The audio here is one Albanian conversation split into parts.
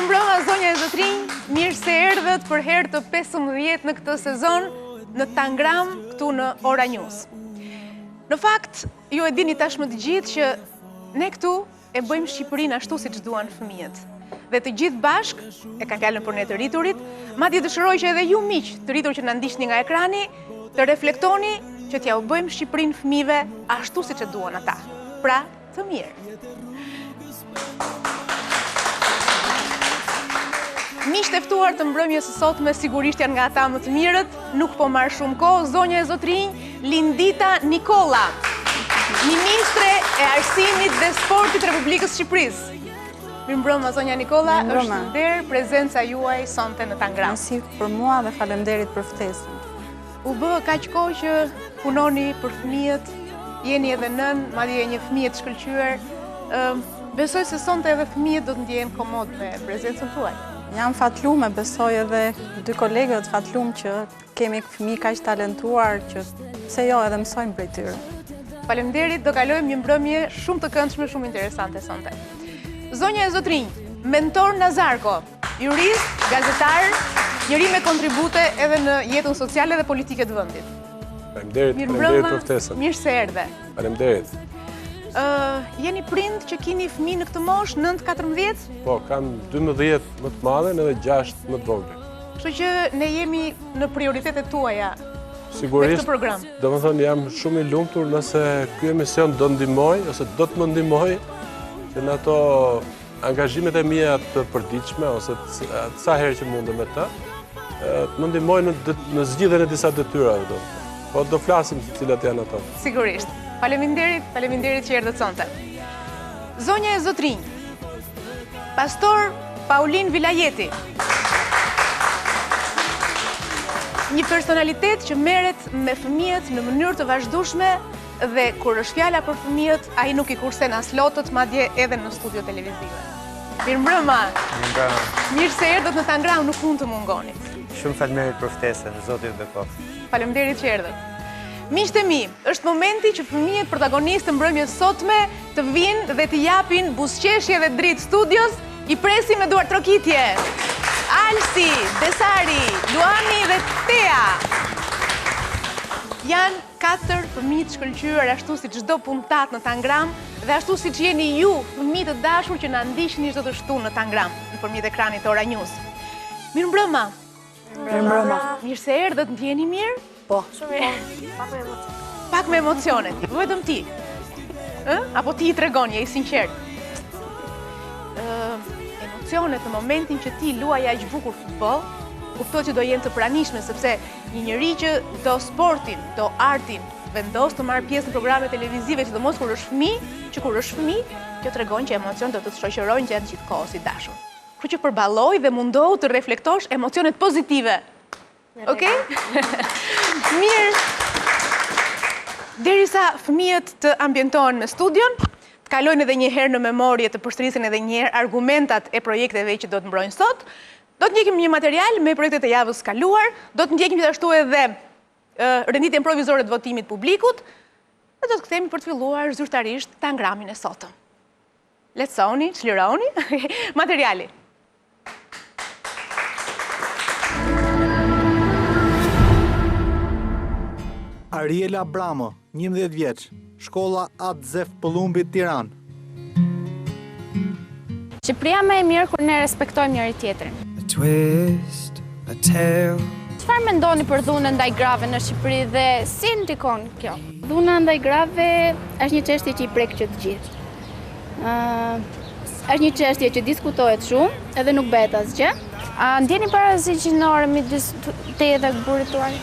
Mirëmbrëma zonja e zotrinj, mirë se erdhët për herë të 15 në këtë sezon në Tangram këtu në Ora News. Në fakt, ju e dini tashmë të gjithë që ne këtu e bëjmë Shqipërinë ashtu siç duan fëmijët. Dhe të gjithë bashk, e kanë fjalën për ne të rriturit, madje dëshiroj që edhe ju miq, të rritur që na ndiqni nga ekrani, të reflektoni që t'ja u bëjmë Shqipërinë fëmijëve ashtu siç e duan ata. Pra, të mirë. Miqtë e ftuar të mbrëmjes së sotme sigurisht janë nga ata më të mirët, nuk po marr shumë kohë, zonja e zotrinj Lindita Nikolla, Ministre e Arsimit dhe Sportit të Republikës Shqipërisë. Mirëmbrëma zonja Nikolla, është nder prezenca juaj sonte në Tangram. Mersi për mua dhe faleminderit për ftesën. U bë kaq kohë që punoni për fëmijët, jeni edhe nën, madje një fëmijë të shkëlqyer. Besoj se sonte edhe fëmijët do të ndjehen komod me prezencën tuaj. Jam fatlume, besoj edhe dy kolegët fatlum që kemi fëmijë kaq talentuar që pse jo edhe mësojmë prej tyre. Faleminderit, do kalojmë një mbrëmje shumë të këndshme, shumë interesante sonte. Zonja e zotrinj, Mentor Nazarko, jurist, gazetar, njëri me kontribute edhe në jetën sociale dhe politike të vendit. Faleminderit për ftesën. Mirë se erdhe. Faleminderit. Jeni prind që keni fëmijë në këtë moshë, 9-14? Po, kam 12 më të madhen edhe 6 më të vogla. Kështu që ne jemi në prioritetet tuaja. Sigurisht, këtë program. Domethënë jam shumë i lumtur nëse ky emision do ndihmoj ose do të më ndihmoj që në ato angazhimet e mia të përditshme ose sa herë që mundem me të, të më ndihmoj në zgjidhjen e disa detyrave. Po do flasim se cilat janë ato. Sigurisht. Faleminderit që erdhët sonte. Zonja e zotrinj, Pastor Paulin Vilajeti. Një personalitet që merret me fëmijët në mënyrë të vazhdueshme dhe kur është fjala për fëmijët, ai nuk i kursen as lotët, madje edhe në studio televizive. Mirëmbrëma. Mirë se erdhët në Tangram, nuk mund të mungoni. Shumë faleminderit për ftesën, Zotit dhe kohë. Faleminderit që erdhët. Miqtë e mi, është momenti që fëmijët protagonistë të mbrëmjes sotme të vinë dhe të japin buzëqeshje dhe dritë studios, i presim me duar trokitje. Alsi, Besari, Luani dhe Tea. Janë 4 fëmijë të shkëlqyer ashtu si çdo puntat në Tangram dhe ashtu siç jeni ju, fëmijë të dashur që na ndiqni çdo të shtunë në Tangram nëpërmjet ekranit të Ora News. Mirëmbrëma. Mirëmbrëma. Mirë se erdhët, ndjeni mirë? Po. Pak me emocione, vetëm ti. Apo ti i tregon, je i sinqert. Emocionet në momentin që ti luaj aq bukur futboll, kuptoj që do jenë të pranishme sepse një njeri që do sportin, do artin, vendos të marrë pjesë në programe televizive, sidomos kur është fëmijë, kjo tregon që emocionet do të shoqërojnë gjatë gjithë kohës i dashur. Kështu që përballoj dhe mundohu të reflektosh emocionet pozitive. Okej? Mirë. Derisa fëmijët të ambientohen me studion, të kalojnë edhe një herë në memorje, të përsërisin edhe një herë argumentat e projekteve që do të mbrojnë sot, do të ndjekim një material me projektet e javës kaluar, do të ndjekim gjithashtu edhe renditjen provizore të votimit publikut, dhe do të kthehemi për të filluar zyrtarisht Tangramin e sotëm. Lehtësoni, çlironi, materiali. Ariela Bramo, 11 vjeç, shkolla Atë Zef Pëllumbi, Tiranë. Shqipëria më e mirë kur ne respektojmë njëri tjetrin. Çfarë mendoni për dhunën ndaj grave në Shqipëri dhe si ndikon kjo? Dhuna ndaj grave është një çështje që i prek që të gjithë. Është një çështje që diskutohet shumë edhe nuk bëhet asgjë. A ndjeni parazi gjinore midis teje dhe burrit tuaj?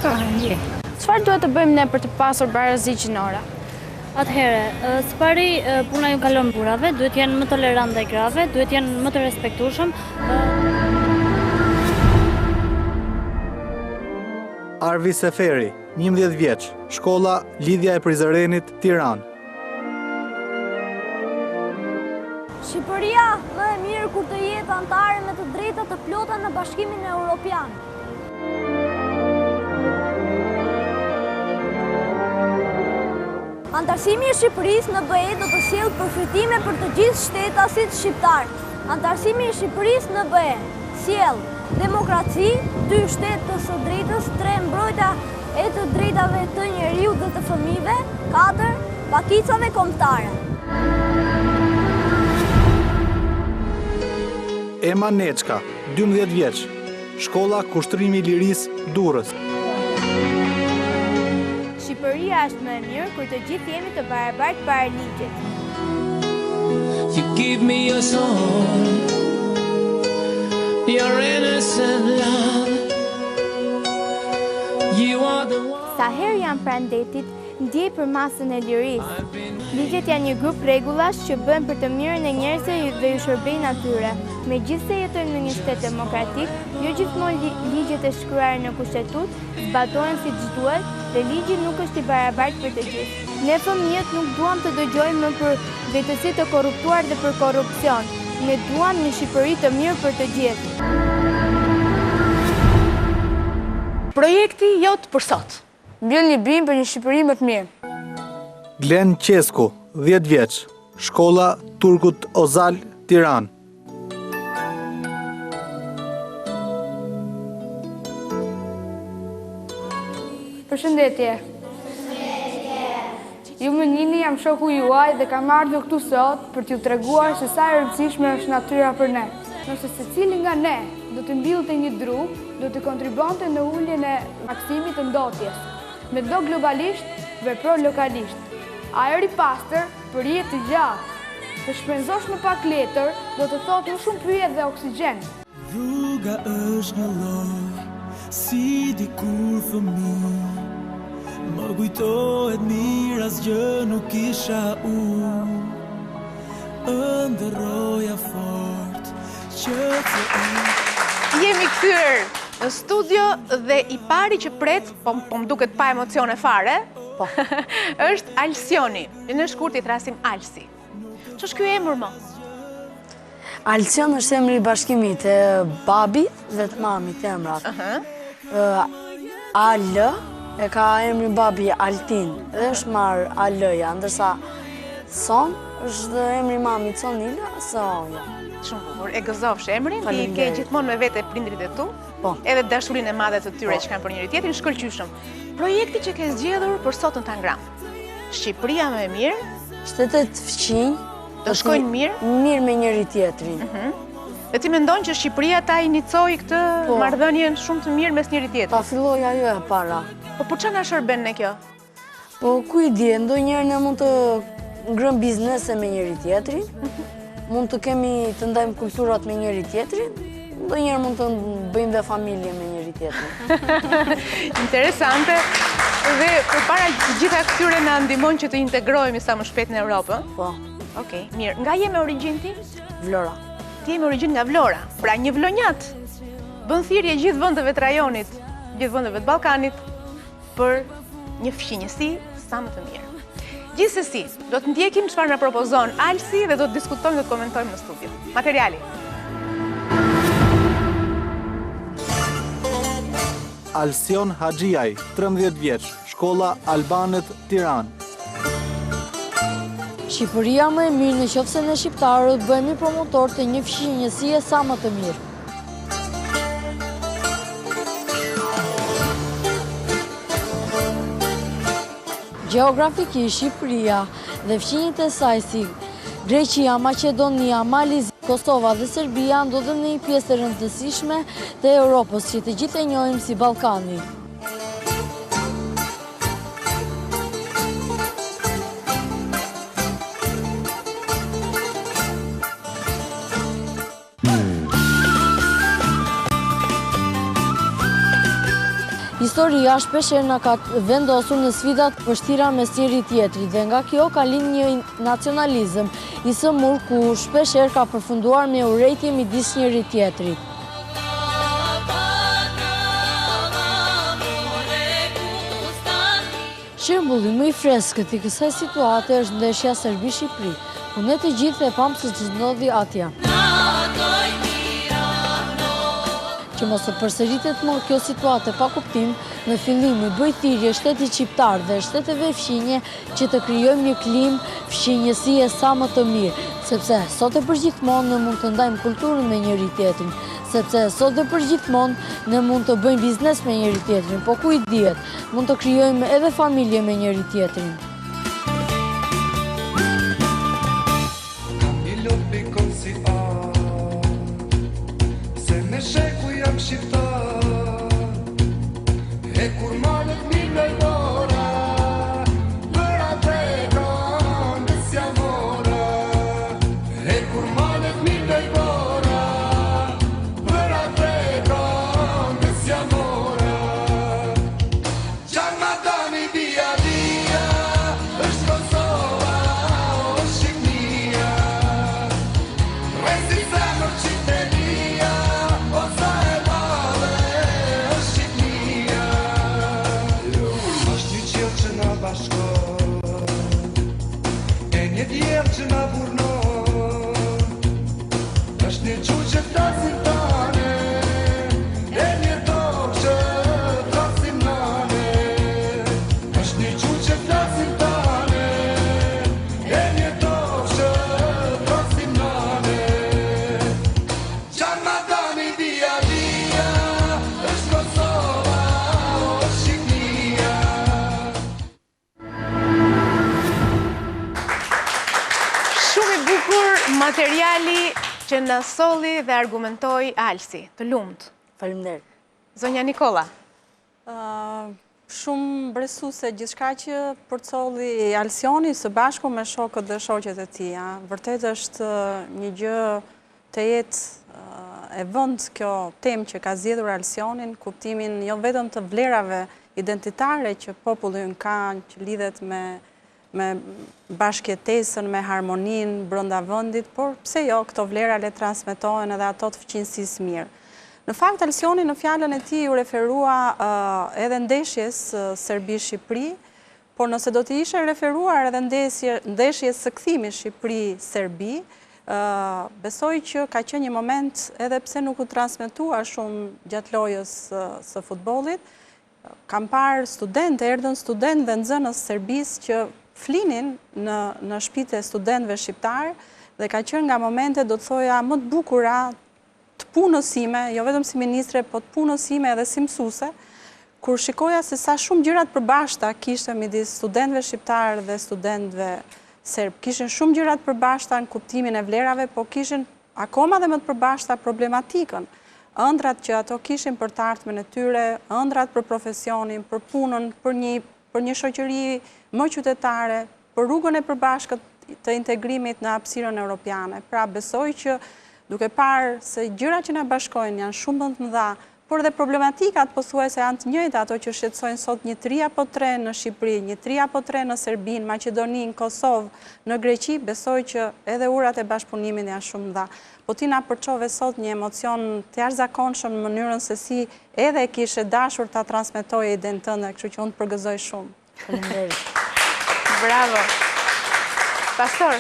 Çfarë duhet të bëjmë ne për të pasur barazi gjinore? Atëherë, së pari puna ju kalon burrave, duhet jenë më tolerant ndaj grave, duhet jenë më të respektueshëm. Arvi Seferi, 11 vjeç, shkolla Lidhja e Prizrenit, Tiranë. Shqipëria më e mirë kur të jetë antare me të drejtat të plota në Bashkimin Evropian. Antarësimi i Shqipërisë në BE do të sjellë përfitime për të gjithë shtetasit shqiptar. Antarësimi i Shqipërisë në BE sjell demokraci, 2 shtetë të së drejtës, 3 mbrojtja e të drejtave të njeriut dhe të fëmijëve, 4 pakicave kombëtare. Ema Neçka, 12 vjeç, shkolla Kushtrimi i Lirisë, Durrës. Shqipëria është më e mirë kur të gjithë jemi të barabartë para ligjit. You give me your soul, your innocent love. You are the one. Sa herë jam pranë detit, ndjej për masën e lirisë. Ligjet janë një grup rregullash që bëhen për të mirën e njerëzve dhe ju shërbejnë atyre. Megjithëse jetojmë në një shtet demokratik, jo gjithmonë ligjet e shkruara në kushtetut zbatohen siç duhet dhe ligji nuk është i barabartë për të gjithë. Ne fëmijët nuk duam të dëgjojmë më për vetësi të korruptuar dhe për korrupsion. Ne duam një Shqipëri të mirë për të gjithë. Projekti jot për sot. Mbjell një bimë për një Shqipëri më të mirë. Glen Qesku, 10 vjeç, shkolla Turgut Ozal, Tiranë. Përshëndetje. Ju më njini jam shoku juaj dhe kam ardhur këtu sot për t'ju treguar se sa e rëndësishme është natyra për ne. Nëse secili nga ne do të mbillte një dru, do të kontribonte në uljen e maksimit të ndotjes. Mendo globalisht, vepro lokalisht. Ajri i pastër për jetë të gjatë. Të shpenzosh më pak letër, do të thotë më shumë pyetje dhe oksigjen. Rruga është një lloj, si dikur fëmijë. Më kujtohet mirë asgjë nuk isha unë. Ëndërroja fort që të Jemi kthyer në studio dhe i pari që pret, po më duket pa emocione fare, është Alsioni. Në shkurt i thrasim Alsi. Ç'është ky emër më? Alsion është emri i bashkimit të babit dhe të mamit të emrat. Al e ka emri babi Altin dhe është marrë Alëja, ndërsa Son është dhe emri mamit Sonila, Sonja. Shumë bukur, e gëzofsh emrin, ti ke gjithmonë me vete prindrit e tu, edhe dashurinë e madhe të tyre që kanë për njëri tjetrin, shkëlqyshëm. Projekti që ke zgjedhur për sot në Tangram. Shqipëria më e mirë, shtetet fqinj do shkojnë mirë me njëri tjetrin. Dhe ti mendon që Shqipëria ta inicoi këtë marrëdhënien shumë të mirë mes njëri tjetrit? Ta filloj ajo e para. Po çfarë na shërben ne kjo? Po ku i di, ndonjëherë ne mund të ngrëm biznese me njëri tjetrin, mund të të ndajmë kulturat me njëri tjetrin, ndonjëherë mund të bëjmë dhe familje me njëri tjetrin. Interesante. Dhe përpara të gjitha këtyre na ndihmon që të integrohemi sa më shpejt në Europë. Po. Okej, mirë. Nga je me origjinë ti? Vlora. Ti je me origjinë nga Vlora. Pra një vlonjat. Bën thirrje gjithë vendeve të rajonit, gjithë vendeve të Ballkanit për një fqinjësi sa më të mirë. Gjithsesi, do të ndjekim çfarë na propozon Alsi dhe do të diskutojmë dhe të komentojmë në studio. Materiali. Alsion Haxhiaj, 13 vjeç, shkolla Albanët, Tiranë. Shqipëria më e mirë nëse ne shqiptarët bëhemi promotor të një fqinjësie sa më të mirë. Gjeografikisht Shqipëria dhe fqinjët e saj si Greqia, Maqedonia, Mali, Kosova dhe Serbia ndodhen në një pjesë të rëndësishme të Europës që të gjithë e njohim si Ballkani. Historia shpeshherë na ka vendosur në sfida të vështira mes njëri tjetrit dhe nga kjo ka lind një nacionalizëm i sëmur ku shpeshherë ka përfunduar me urrejtje midis njëri tjetrit. Shembulli më i freskët i kësaj situate është ndeshja Serbi-Shqipëri, ku ne të gjithë e pam se ç'ndodhi atje. që mos të përsëritet më kjo situatë pa kuptim, në fillim i bëj thirrje shtetit shqiptar dhe shteteve fqinje që të krijojmë një klimë fqinjësie sa më të mirë, sepse sot e përgjithmonë ne mund të ndajmë kulturën me njëri tjetrin, sepse sot e përgjithmonë ne mund të bëjmë biznes me njëri tjetrin, po ku i dihet, mund të krijojmë edhe familje me njëri tjetrin. Materiali që në solli dhe argumentoj Alsi, të lumt. Faleminderit. Zonja Nikola. Shumë bresuese gjithçka që përcolli Alsioni së bashku me shokët dhe shoqet e tij. Vërtet është një gjë të jetë e vënd kjo temë që ka zgjedhur Alsionin, kuptimin jo vetëm të vlerave identitare që populli ynë ka, që lidhet me bashkëjetesën, me harmoninë brenda vendit, por pse jo, këto vlera le transmetohen edhe ato të fqinjësisë mirë. Në fakt, Alsioni në fjalën e tij u referua edhe ndeshjes Serbi-Shqipëri, por nëse do të ishe referuar edhe ndeshjes së kthimit Shqipëri-Serbi, besoj që ka qenë një moment, edhe pse nuk u transmetua shumë gjatë lojës së futbollit, kam parë erdhën studentë dhe nxënës serbisë që flinin në shtëpitë e studentëve shqiptar dhe ka qenë nga momente, do të thoja, më të bukura të punës sime, jo vetëm si ministre, po të punës sime edhe si mësuese, kur shikoja se sa shumë gjëra të përbashkëta kishte midis studentëve shqiptar dhe studentëve serb. Kishin shumë gjëra të përbashkëta në kuptimin e vlerave, po kishin akoma dhe më të përbashkëta problematikën. Ëndrat që ato kishin për të ardhmen e tyre, ëndrat për profesionin, për punën, për një shoqëri më qytetare, për rrugën e përbashkët të integrimit në hapësirën europiane. Pra besoj që duke parë se gjërat që na bashkojnë janë shumë më të mëdha, por dhe problematikat pothuajse janë të njëjta, ato që shqetësojnë sot 1, 3 apo 3 në Shqipëri, 1, 3 apo 3 në Serbinë, Maqedoninë, Kosovë, në Greqi, besoj që edhe urat e bashkëpunimit janë shumë mëdha. Po ti na përçove sot një emocion të jashtëzakonshëm në mënyrën se si edhe kishe dashur ta transmetoje idenë tënde, kështu që unë të përgëzoj shumë. Faleminderit. Bravo. Pastor.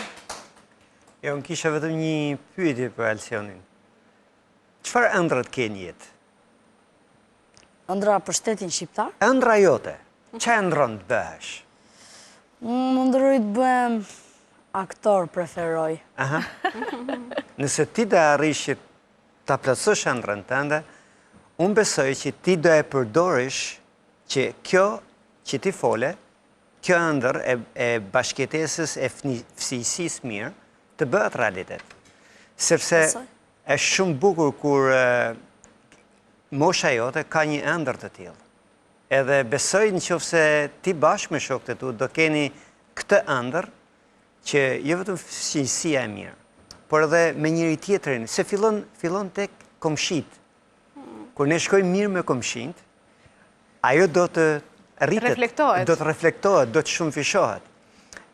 Jo, unë kisha vetëm një pyetje për Alsionin. Çfarë ëndrat ke në jetë? Ëndra për shtetin shqiptar? Ëndra jote. Çfarë ëndron të bëhesh? Unë ndërroj të bëhem aktor, preferoj. Aha. Nëse ti do arrish ta plotësosh ëndrën tënde, unë besoj që ti do e përdorish që kjo që ti fole, kjo ëndër e bashkëjetesës e fëmijësisë mirë, të bëhet realitet. Sepse është shumë bukur kur mosha jote ka një ëndër të tillë. Edhe besoj nëse ti bashkë me shokët e tu do keni këtë ëndër që jo vetëm fëmijësia e mirë, por edhe me njëri tjetrin, se fillon tek komshit. Kur ne shkojmë mirë me komshinjt, ajo do të rritet, do të reflektohet, do të shumëfishohet.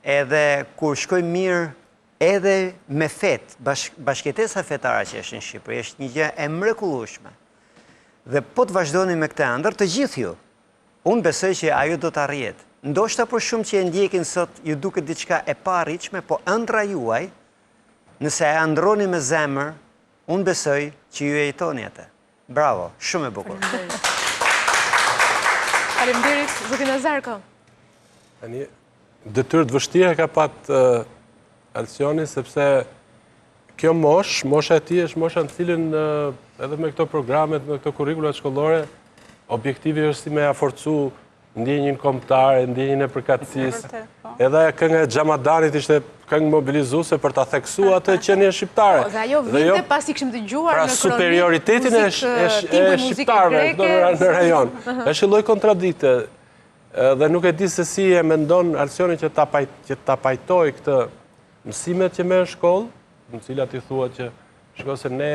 Edhe kur shkojmë mirë edhe me fet, bashkëjetesa fetare që është në Shqipëri, është një gjë e mrekullueshme. Dhe po të vazhdoni me këtë ëndër të gjithë ju, unë besoj që ajo do të arrihet. Ndoshta për shumë që e ndjekin sot ju duket diçka e paarritshme, po ëndra juaj, nëse e ëndroni me zemër, unë besoj që ju e jetoni atë. Bravo, shumë e bukur. Faleminderit, zoti Nazarko. Tani, detyrë të vështira ka pat Alcioni, sepse kjo mosha e tij është mosha në cilën edhe me këto programet, me këto kurrikulat shkollore, objektivi është si me ja forcu ndjenjën kombëtare, ndjenjën e përkatësisë. Edhe kënga e Xhamadanit ishte këngë mobilizuese për ta theksuar atë qenie shqiptare. Dhe ajo vinte pasi kishim dëgjuar pra në superioritetin e shqiptarëve në rajon. Është lloj kontradikte. Dhe nuk e di se si e mendon Alcioni që ta pajtoj këtë mësimet që merr në shkollë, në cilat i thua që shiko se ne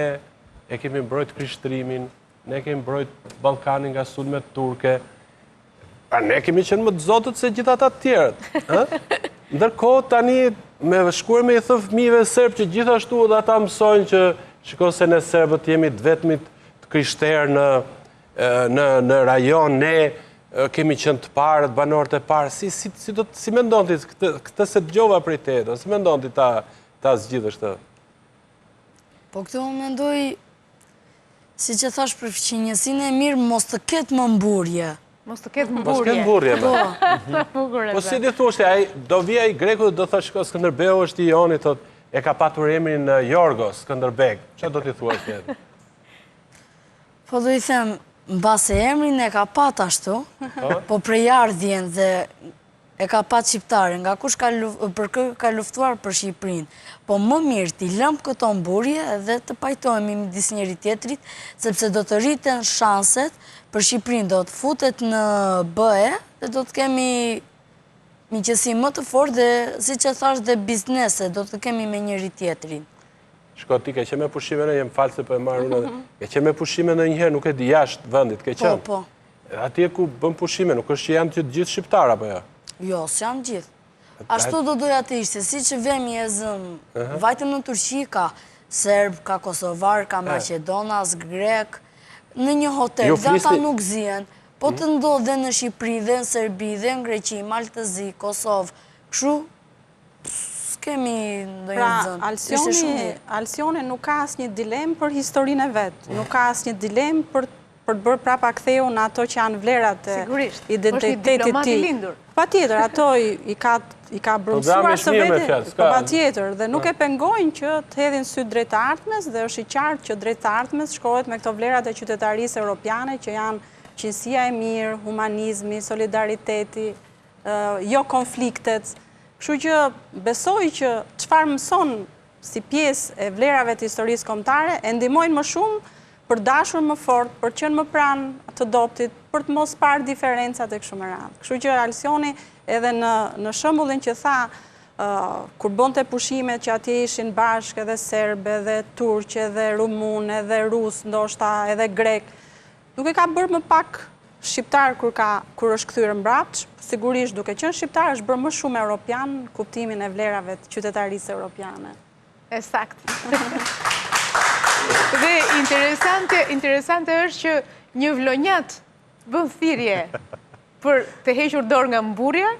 e kemi mbrojt krishterimin, ne kemi mbrojt Ballkanin nga sulmet turke. Ne kemi qenë më të zotët se gjithë ata të tjerët. Ndërkohë tani me shkuar me i thënë fëmijëve serb që gjithashtu edhe ata mësojnë që shiko se ne serbët jemi të vetmit të krishterë në rajon, ne kemi qenë të parët, banorët e parë. Si mendon ti këtë se dëgjova prej teje, si mendon ti ta zgjidhësh këtë? Po këtë më mendoj, si që thash për fëqinjësinë e mirë, mos të ketë më mburje. Mos të ketë mburje. Mos ketë mburje. Po si di thoshte, do vija i greku dhe do thashë shko Skënderbeu është i joni, e ka patur emrin Jorgos Skënderbeg. Çfarë do t'i thuash tjetër? Po do i them, mbase emrin e ka pat ashtu, po prej ardhjen dhe e ka pat shqiptare, nga kush ka luftuar për Shqipërinë. Po më mirë t'i lëmë këto mburje dhe të pajtojmë midis njëri tjetrit, sepse do të rriten shanset për Shqipërinë, do të futet në BE dhe do të kemi miqësi më të fortë dhe, si që thash, dhe biznese, do të kemi me njëri tjetrin. Shko, ti ke qenë me pushime në jem falë se për e marrë unë, ke qenë me pushime në njëherë, nuk e di jashtë vendit, ke qenë? Po. Atje ku bën pushime, nuk është që janë gjithë shqiptar, apo ja? Jo, së janë gjithë. Ashtu do doja të ishte, si që vemi e zëmë, vajtëm në Turqi ka Serb, ka Kosovar, ka Macedonas, Grek, në një hotel, dhe ata nuk zien, po të ndodhë dhe në Shqipëri, dhe në Serbi, dhe në Greqi, Maltëzi, Kosovë, këshu, s'kemi ndojnë zënë. Alcioni nuk ka asë një dilemë për historinë e vetë, nuk ka asë një dilemë për të bërë prapa ktheu në ato që janë vlerat e identitetit ti. Pa tjetër, ato i ka brëmsuar së vete, pa tjetër, dhe nuk e pengojnë që të hedhin sy drejt të ardhmes, dhe është i qartë që drejt të ardhmes shkohet me këto vlerat e qytetarisë europiane, që janë qënësia e mirë, humanizmi, solidariteti, jo konfliktet. Kështu që besoj që çfarë mëson si pjesë e vlerave të historisë kombëtare, e ndihmojnë më shumë për dashur më fort, për qenë më pranë të doptit, për të mos parë diferencat e kështu me radhë. Kështu që Alcioni edhe në shembullin që tha, kur bënte pushimet që atje ishin bashkë edhe serbe, edhe turqe, edhe rumun, edhe rus, ndoshta edhe grek, duke ka bërë më pak shqiptar kur është kthyer mbrapsht, sigurisht duke qenë shqiptar është bërë më shumë europian kuptimin e vlerave të qytetarisë europiane. Sakt. Dhe interesante është që një vlonjat bën thirrje për të hequr dorë nga mburja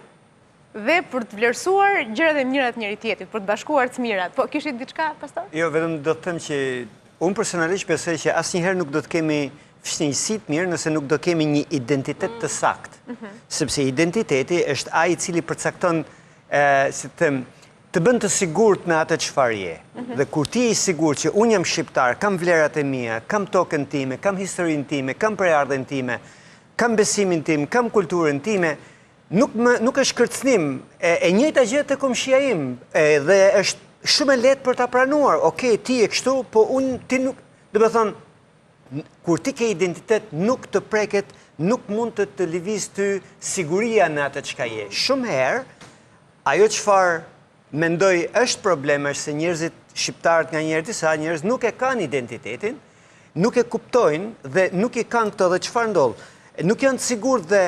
dhe për të vlerësuar gjërat e mira të njëri tjetrit, për të bashkuar të mirat. Po kishit diçka pastaj? Jo, vetëm do të them që unë personalisht besoj që asnjëherë nuk do të kemi fshinjësi të mirë nëse nuk do kemi një identitet të saktë. Sepse identiteti është ai i cili përcakton, si të them, të bën të sigurt me atë çfarë je. Dhe kur ti je i sigurt që unë jam shqiptar, kam vlerat e mia, kam tokën time, kam historinë time, kam prejardhjen time, kam besimin tim, kam kulturën time, nuk është kërcënim. E njëjta gjë te komshia im, dhe është shumë e lehtë për ta pranuar. Okej, ti je kështu, po ti nuk, do të thonë, kur ti ke identitet, nuk të preket, nuk mund të lëviz ty siguria në atë çka je. Shumë herë, ajo çfarë mendoj është problem është se njerëzit shqiptarët nga njerëzit, disa njerëz nuk e kanë identitetin, nuk e kuptojnë dhe nuk i kanë këto dhe çfarë ndodh. Nuk janë të sigurt dhe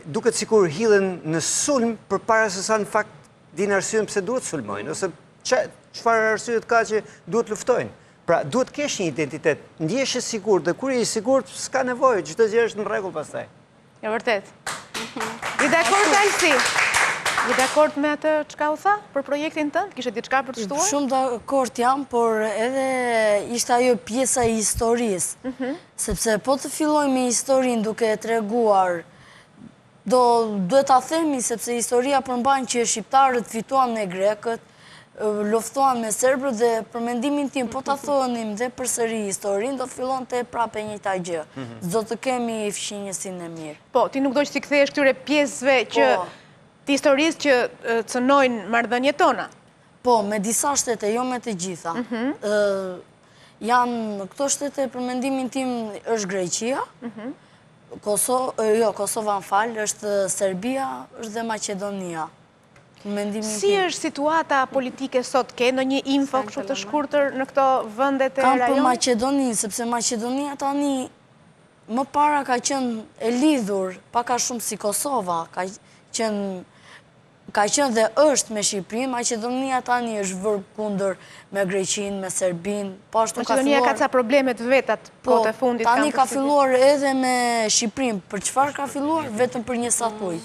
duket sikur hidhen në sulm përpara se sa në fakt dinë arsyen pse duhet sulmojnë, ose çfarë arsyet ka që duhet luftojnë. Pra duhet kesh një identitet, ndjesh e sigurt dhe kur je i sigurt s'ka nevojë, çdo gjë është në rregull pastaj. E vërtet. I dakord Alsi. Je dakord me atë çka u tha për projektin tënd? Kishe diçka për të shtuar? Shumë dakord jam, por edhe ishte ajo pjesa e historisë. Sepse po të filloj me historinë duke treguar, duhet ta themi sepse historia përmban që shqiptarët fituan me grekët, luftuan me serbët dhe për mendimin tim po ta thonim dhe përsëri historinë do fillonte prapë njëjta gjë. Do të kemi fshinjësinë e mirë. Po, ti nuk do që ti kthehesh këtyre pjesëve që të historisë që cënojnë marrëdhëniet tona? Po, me disa shtete, jo me të gjitha. Janë këto shtete për mendimin tim është Greqia, Kosova në falë, është Serbia, është dhe Macedonia. Si është situata politike sot? Ke ndonjë info kështu të shkurtër në këto vendet e rajonit? Kam për Maqedoninë, sepse Macedonia tani më para ka qenë e lidhur, paka shumë si Kosova, ka qenë dhe është me Shqipërinë, Macedonia tani është vërë kundër me Greqinë, me Serbinë. Macedonia ka ca problemet vetat, po të fundit. Tani ka filluar edhe me Shqipërinë. Për çfarë ka filluar? Vetëm për një satuj.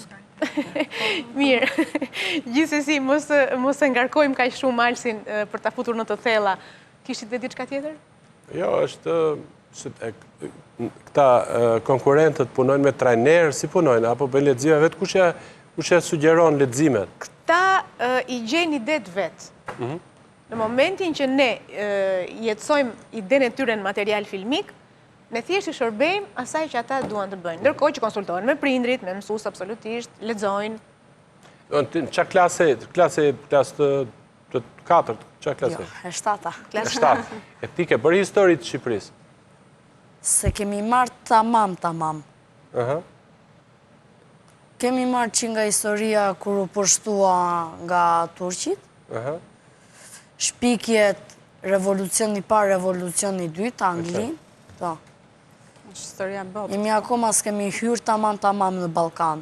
Mirë, gjithsesi mos e ngarkojmë kaq shumë Alsin për ta futur në të thella. Kishit dhe diçka tjetër? Jo, është këta konkurrentët punojnë me trajnerë, si punojnë, apo bëjnë lexime vetë, kush e sugjeron leximet? Këta i gjejnë idet vetë. Në momentin që ne jetësojmë idenë e tyre në material filmik, ne thjesht i shërbejmë asaj që ata duan të bëjnë. Ndërkohë që konsultohen me prindrit, me mësues absolutisht, lexojnë. Qa klasë të katërt? Qa klasë? Jo, e shtata. Klasë 7. E ti ke bërë histori të Shqipërisë? Se kemi marrë tamam. Kemi marrë që nga historia kur u përshtua nga Turqit, shpikjet revolucioni parë, revolucioni dytë, Anglinë, jemi akoma s'kemi hyrë tamam në Ballkan.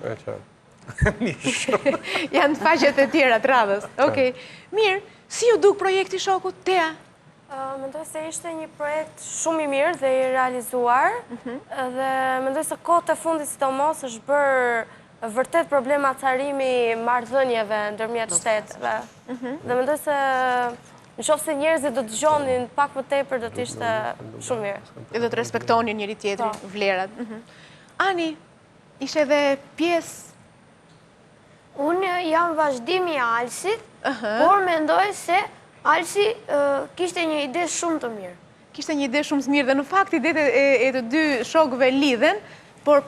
Janë të faqet e tjera të radhës. Okej. Mirë, si ju duk projekti Shokut, Tea? Mendoj se ishte një projekt shumë i mirë dhe i realizuar, dhe mendoj se kohët e fundit sidomos është bërë vërtet problema carimi marrëdhënieve ndërmjet shteteve. Dhe mendoj se në qoftë se njerëzit do të dëgjonin pak më tepër, do të ishte shumë mirë. Dhe do të respektonin njëri tjetrin, vlerat. Ani, ishe dhe pjesë? Unë jam vazhdimi i Alsit, por mendoj se Alsi kishte një ide shumë të mirë. Kishte një ide shumë të mirë, dhe në fakt idetë e të dy shokëve lidhen, por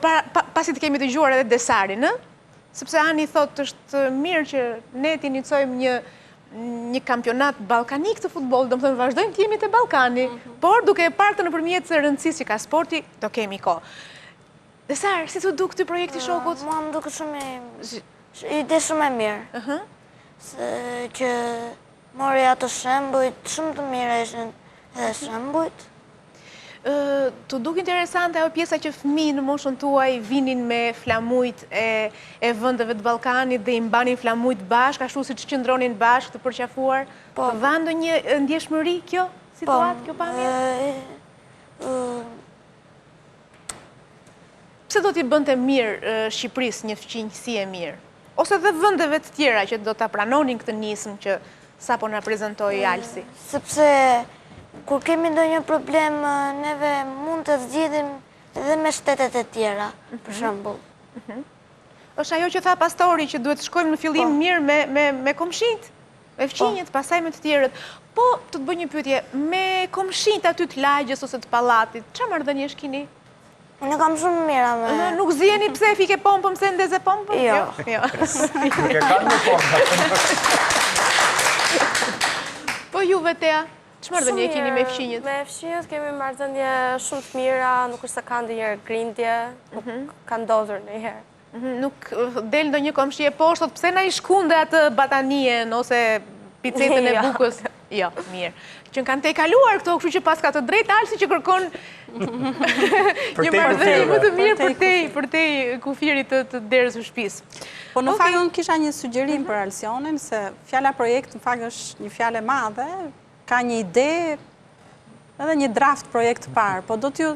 pasi të kemi dëgjuar edhe Desarin, sepse Ani thotë është mirë që ne të inicojmë një kampionat balkanik të futbollit, do më thëmë vazhdojmë të jemi të Ballkani, por duke e parë të nëpërmjet së rëndësisë që ka sporti, do kemi kohë. Desar, si të duk të projekti Shokut? Mua më duket ide shumë e mirë. Se që mori ato shembujt, shumë të mirë ishin edhe shembujt. Të duk interesante ajo pjesa që fëmijë në moshën tuaj vinin me flamujt e vendeve të Ballkanit dhe i mbanin flamujt bashkë, ashtu siç qëndronin bashkë të përqafuar. Të dha ndonjë ndjeshmëri kjo situatë, kjo pamje? Pse do t'i bënte mirë Shqipërisë një fqinjësi e mirë? Ose dhe vendeve të tjera që do ta pranonin këtë nismë që sapo na prezantoi Alsi? Sepse kur kemi ndonjë problem, neve mund të zgjidhim edhe me shtetet e tjera, për shembull. Është ajo që tha pastori, që duhet të shkojmë në fillim mirë me komshinjt, me fqinjet, pastaj me të tjerët. Po, të të bëj një pyetje, me komshinjt aty të lagjës ose të pallatit, çfarë marrëdhënie keni? Unë kam shumë mira me... Nuk zjeni pse e fike pompën, pse ndeze pompën? Jo. Nuk e kanë me pompën. Po juve, Tea? Që marrëdhënie keni me fqinjët? Me fqinjët kemi marrëdhënie shumë të mira, nuk është se kanë ndonjëherë grindje, nuk kanë ndodhur ndonjëherë. Nuk del ndonjë komshi e poshtë, pse na i shkunde atë batanien ose picetën e bukës? Jo, mirë. Që kanë te kaluar këto, kështu që pas ka të drejtë Alsi që kërkon një marrëdhënie më të mirë për te kufirit të derës së shtëpisë. Po në fakt unë kisha një sugjerim për Alsionin, se fjala projekt në fakt është një fjalë e madhe, ka një ide edhe një draft projekt parë, po do t'ju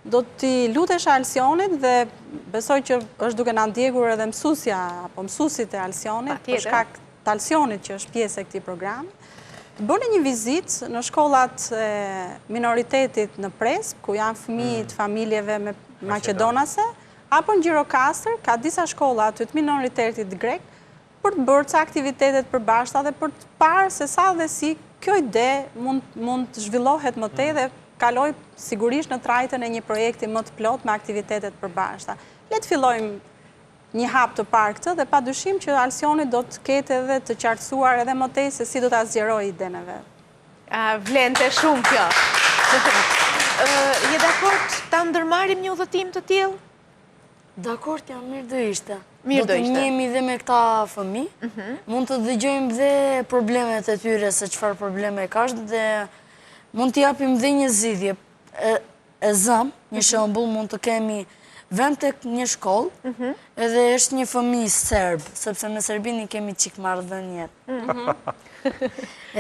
do t'i lutesh Alsionit dhe besoj që është duke na ndjekur edhe mësusja apo mësuesit e Alsionit për shkak të Alsionit që është pjesë e këtij programi. Të bëni një vizitë në shkollat e minoritetit në Presp, ku janë fëmijë të familjeve me maqedonase, apo në Gjirokastër, ka disa shkolla aty të minoritetit grek, për të bërë ca aktivitetet përbashkëta dhe për të parë se sa dhe si kjo ide mund të zhvillohet më tej dhe kaloj sigurisht në trajtën e një projekti më të plot me aktivitetet përbashkëta. Le të fillojmë një hap të parë këtë dhe padyshim që Alsioni do të ketë edhe të qartësuar edhe më tej se si do ta zgjerojë idenë e vet. Vlente shumë kjo. Je dakord ta ndërmarrim një udhëtim të tillë? Dakord, jam, mirë do ishte. Mirë do ishte. Do të njehemi dhe me këta fëmijë, mund të dëgjojmë dhe problemet e tyre se çfarë probleme ka dhe mund t'i japim dhe një zgjidhje. E zëm, një shembull, mund të kemi vend tek një shkollë, edhe është një fëmijë serb, sepse me Serbinë kemi çik marrëdhënie.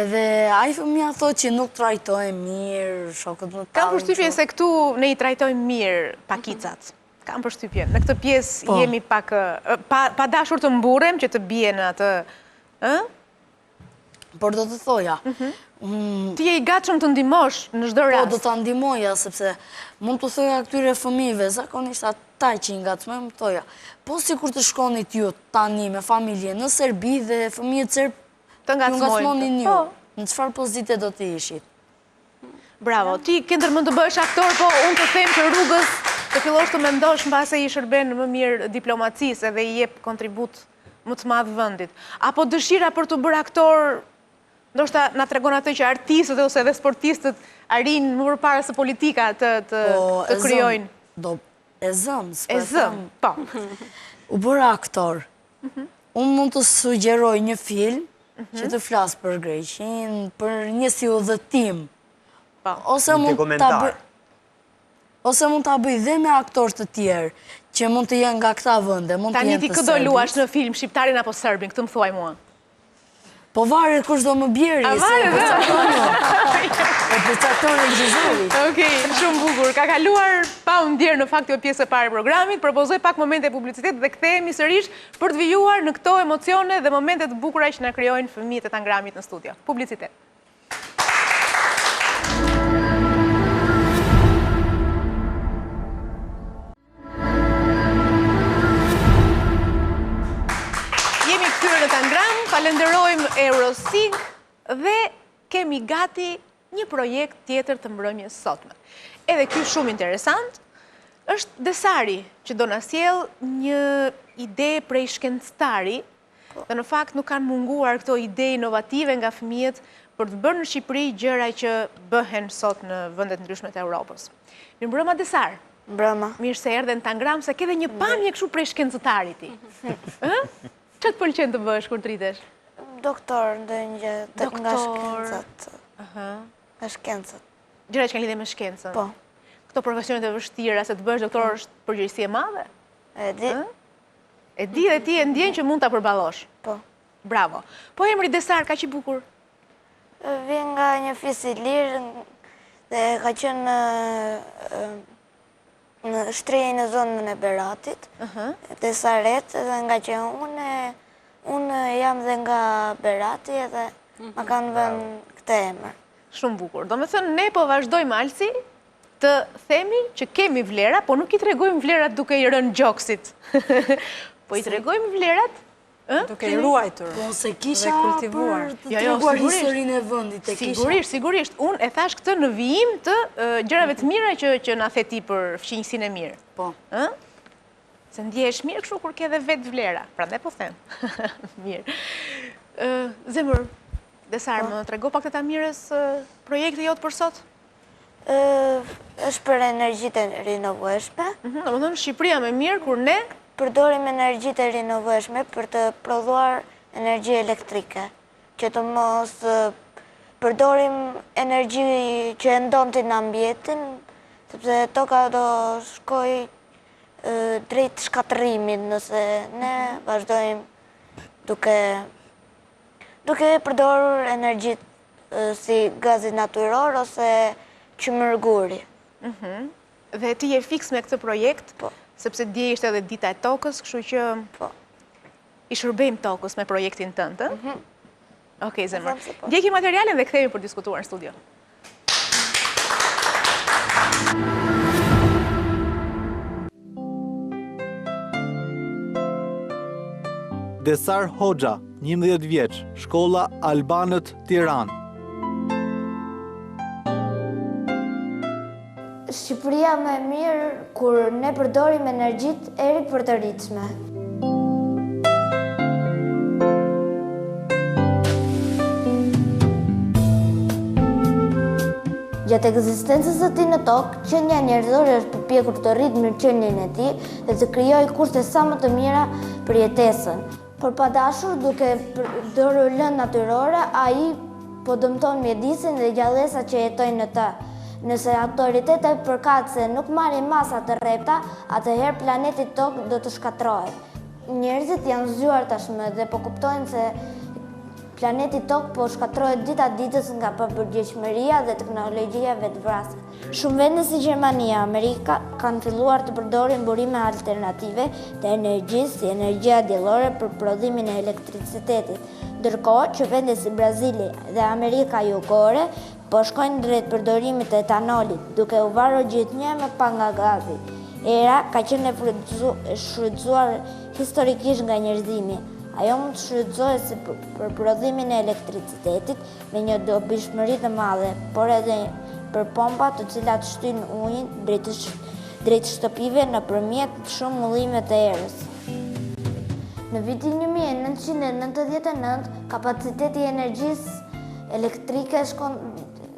Edhe ai fëmia thotë që nuk trajtohen mirë, shokët më të tallë. Kam përshtypjen se këtu ne i trajtojmë mirë pakicat. Kam përshtypjen. Në këtë pjesë jemi pak pa dashur të mburrem që të bie në atë, Por do të thoja, ti je i gatshëm të ndihmosh në çdo rast. Po, do ta ndihmoja, sepse mund të thoja këtyre fëmijëve, zakonisht ata që i ngacmojmë, thoja, po sikur të shkonit ju tani me familje në Serbi dhe fëmijët serb të ngacmonin ju, në çfarë pozite do të ishit? Bravo, ti ke ndërmend të bëhesh aktor, po unë të them që rrugës të fillosh të mendosh mbase i shërben më mirë diplomacisë edhe i jep kontribut më të madh vendit. Apo dëshira për të bërë aktor, ndoshta na tregon atë që artistët ose edhe sportistët arrin më përpara se politika të krijojnë. E zëm, po. U bëra aktor. Unë mund të sugjeroj një film që të flas për Greqinë, për një si udhëtim. Ose mund ta bëj dhe me aktorë të tjerë, që mund të jenë nga këta vende, mund të jenë të Tani ti këdo luash në film shqiptarin apo serbin, këtë më thuaj mua. Po varet kush do më bjeri, se përcakton regjizori. Okej, shumë bukur. Ka kaluar pa u ndjerë në fakt jo pjesë e parë e programit, propozoj pak momente publicitet dhe kthehemi sërish për të vijuar në këto emocione dhe momente të bukura që na krijojnë fëmijët e Tangramit në studio. Publicitet. Falenderojmë Eurosig dhe kemi gati një projekt tjetër të mbrëmjes sotme. Edhe ky shumë interesant, është Desari që do na sjell një ide prej shkencëtari, dhe në fakt nuk kanë munguar këto ide inovative nga fëmijët për të bërë në Shqipëri gjëra që bëhen sot në vendet ndryshme të Europës. Mirëmbrëma Desar. Mbrëma. Mirë se erdhe në Tangram, se ke dhe një pamje kështu prej shkencëtarit ti. Që të pëlqen të bësh kur të rritesh? Doktor, ndonjë nga shkencat. Nga shkencat. Gjëra që kanë lidhje me shkencën? Po. Këto profesionet e vështira, se të bësh doktor është përgjegjësi e madhe? E di. E di dhe ti e ndjen që mund ta përballosh? Po. Bravo. Po emri Desar ka që i bukur? Vjen nga një fis i lirë dhe ka qenë në shtrejë në zonën e Beratit, Desaret, dhe nga që unë jam dhe nga Berati edhe ma kanë vënë këtë emër. Shumë bukur. Do me thënë, ne po vazhdojmë Alsi të themi që kemi vlera, po nuk i tregojmë vlerat duke i rënë gjoksit. Po i tregojmë vlerat duke i ruajtur dhe kultivuar. Për të treguar historinë e vendit e kisha. Sigurisht. Unë e thash këtë në vijim të gjërave të mira që na the ti për fqinjësinë e mirë. Po. Se ndjehesh mirë kështu kur ke edhe vetë vlera. Prandaj po them. Mirë. Zemër, Desar, më trego pak të ta mirës projekti jot për sot? Është për energjitë e rinovueshme. Domethënë Shqipëria më mirë kur ne përdorim energjitë e rinovueshme për të prodhuar energji elektrike, që të mos përdorim energji që e ndonte në ambientin, sepse toka do shkoj drejt shkatërimit nëse ne vazhdojmë duke përdorur energjitë si gazi natyror ose qymërguri. Dhe ti je fiks me këtë projekt, sepse dje ishte edhe dita e tokës, kështu që i shërbejmë tokës me projektin tënd, ë? Okej, zemër. Ndjekim materialin dhe kthehemi për diskutuar në studio. Desar Hoxha, 11 vjeç, shkolla Albanët, Tiranë. Shqipëria më e mirë kur ne përdorim energjitë e ripërdoritshme. Gjatë ekzistencës së tij në tokë, qenia njerëzore është përpjekur të rritë mirëqenien e tij dhe të krijojë kushte sa më të mira për jetesën. Por padashur, duke përdorur lëndë natyrore, ai po dëmton mjedisin dhe gjallësat që jetojnë në të. Nëse autoritetet përkatëse nuk marrin masa të rrepta, atëherë planeti Tokë do të shkatërrohet. Njerëzit janë zgjuar tashmë dhe po kuptojnë se planeti Tokë po shkatërrohet dita ditës nga papërgjegjshmëria dhe teknologjia vetvrase. Shumë vende si Gjermania, Amerika kanë filluar të përdorin burime alternative të energjisë, si energjia diellore për prodhimin e elektricitetit, ndërkohë që vende si Brazili dhe Amerika Jugore po shkojnë drejt përdorimit të etanolit, duke u varur gjithnjë më pa nga gazi. Era ka qenë e shfrytzuar historikisht nga njerëzimi. Ajo mund të shfrytëzohet si për prodhimin e elektricitetit me një dobishmëri të madhe, por edhe për pompa të cilat shtyjnë ujin drejt shtëpive nëpërmjet shumë mullimeve të erës. Në vitin 1999, kapaciteti i energjisë elektrike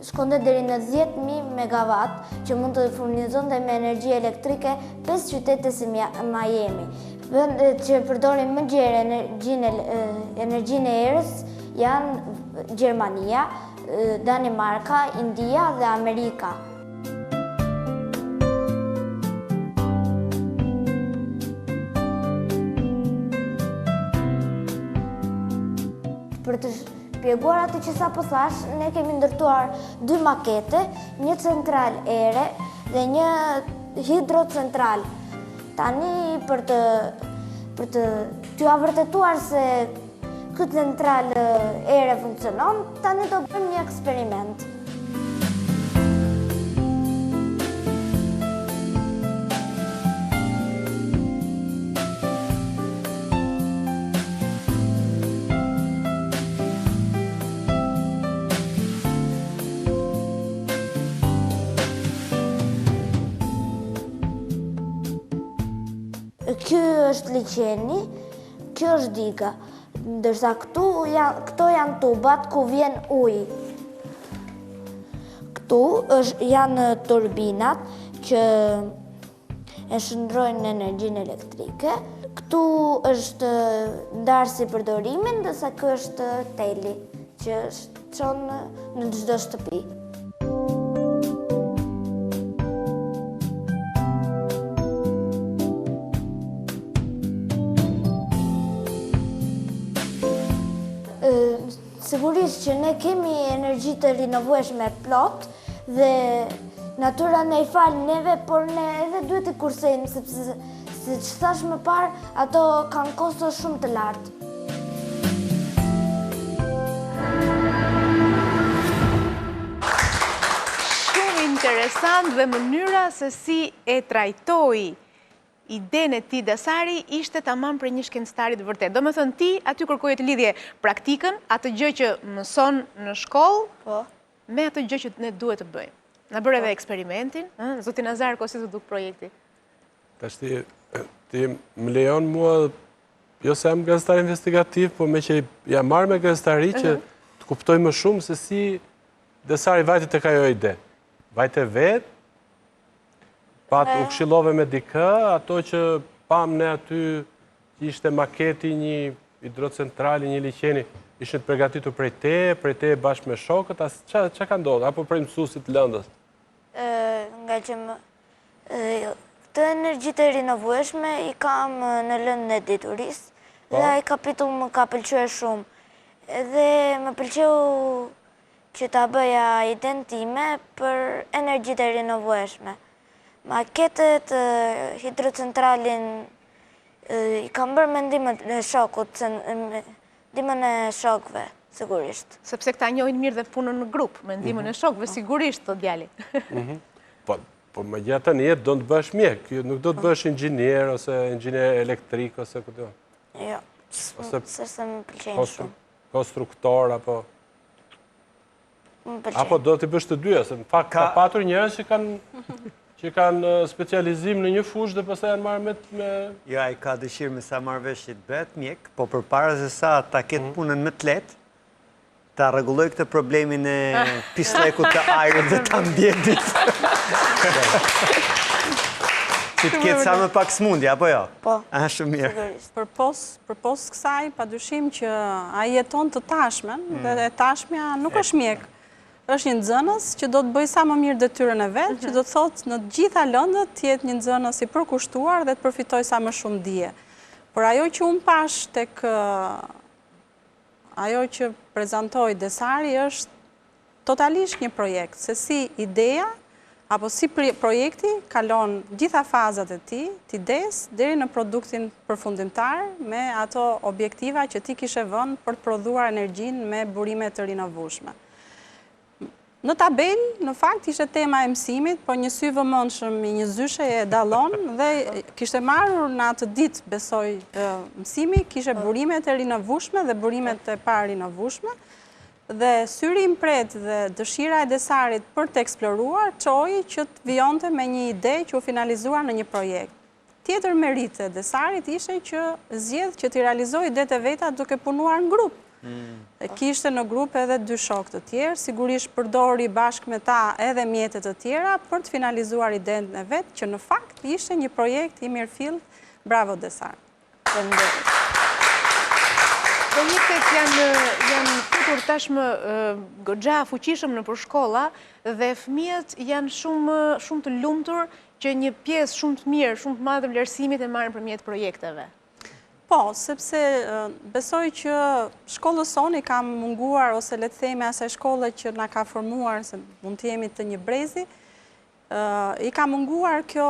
shkonte deri në 10.000 megawatt, që mund të furnizonte me energji elektrike 5 qytete si Miami. Vendet që përdorin më gjerë energjinë e erës janë Gjermania, Danimarka, India dhe Amerika. Për të shpjeguar atë që sapo thash, ne kemi ndërtuar 2 makete, një central ere dhe një hidrocentral. Tani për t'ju vërtetuar se këtë central ere funksionon, tani do bëjmë një eksperiment. Ky është liqeni, kjo është diga, ndërsa këto janë tubat ku vjen uji. Këtu janë turbinat që e shndrojnë energjinë elektrike. Këtu është ndarësi përdorimin, ndërsa ky është teli, që çon në çdo shtëpi. Sigurisht që ne kemi energji të rinovueshme plot dhe natyra ne i fal neve, por ne edhe duhet i kursejmë, sepse si që thash më parë, ato kanë kosto shumë të lartë. Shumë interesant dhe mënyra se si e trajtoi idenë e ti Desari ishte tamam për një shkencëtarit vërtet. Do me thënë ti, aty kërkoje të lidhje praktikën, atë gjë që mëson në shkollë, me atë gjë që ne duhet të bëjmë. Na bërë edhe eksperimentin, Zoti Nazarko, si të duk projekti? Tash ti më lejon mua, jo se jam gazetar investigativ, po me që jam marrë me gazetari që të kuptoj më shumë se si Desari vajte të ka jo ide. Vajte vetë, u këshillove me dikë, ato që pam ne aty që ishte maketi një hidrocentrali, një liqeni, ishte përgatitur prej te bashkë me shokët, që ka ndodhë, apo prej mësusit lëndës? Nga që këtë energjit e rinovueshme i kam në lëndën e diturisë, dhe ai kapitull më ka pëlqyer shumë. Edhe më pëlqeu që ta bëja identime për energjit e rinovueshme. Maketet hidrocentralin i kam bërë mendimet e shokut, mendimin e shokve, sigurisht. Sepse këta njohin mirë dhe punën në grup, mendimin e shokve, sigurisht, të djali. Po me gjatë të jetë do të bësh mjek, nuk do të bësh inxhinier ose inxhinier elektrik ose këtë. Jo, se më pëlqenjë shumë. Konstruktor apo... Më pëlqenjë. Apo do t'i bësh të dyja, se në fakt ka patur njerëz që kanë specializim në një fushë dhe pastaj janë marrë me... Jo, ai ka dëshirë me sa marrë vesh që të bëhet mjek, po përpara se sa ta ketë punën më të lehtë, ta rregulloj këtë problemin e pislekut të ajrit dhe të ambientit. Që të ketë sa më pak smundje, apo jo? Po. Shumë mirë. Përpos kësaj, padyshim që ai jeton të tashmen, dhe e tashmja nuk është mjek. Është një nxënës që do të bëjë sa më mirë detyrën e vet, që do të thotë në të gjitha lëndët të jetë një nxënës i përkushtuar dhe të përfitojë sa më shumë dije. Por ajo që unë pash tek ajo që prezantoi Desari është totalisht një projekt, se si ideja apo si projekti kalon gjitha fazat e tij, të idesë deri në produktin përfundimtar me ato objektiva që ti kishe vënë për të prodhuar energjinë me burime të rinovueshme. Në tabel, në fakt, ishte tema e mësimit, po një sy vëmendshëm i një zyshe e dallon dhe kishte marrur në atë ditë, besoj, mësimi, kishe burimet e rinovueshme dhe burimet e pa rinovueshme, dhe syri i mpret dhe dëshira e Desarit për të eksploruar çoi që të vijonte me një ide që u finalizuar në një projekt. Tjetër merite e Desarit ishte që zgjedh që t'i realizojë idetë e veta duke punuar në grup. Kishte në grup edhe 2 shokë të tjerë, sigurisht përdori bashkë me ta edhe mjetet të tjera për të finalizuar idenë e vetë, që në fakt ishte një projekt i mirëfill. Bravo Desar. Projektet janë futur tashmë goxha fuqishëm nëpër shkolla dhe fëmijët janë shumë të lumtur që një pjesë shumë të mirë, shumë të madhe vlerësimit e marrin përmjet projekteve. Po, sepse besoj që shkollës sonë i ka munguar, ose le të themi asaj shkolle që na ka formuar, se mund të jemi të një brezi, i ka munguar kjo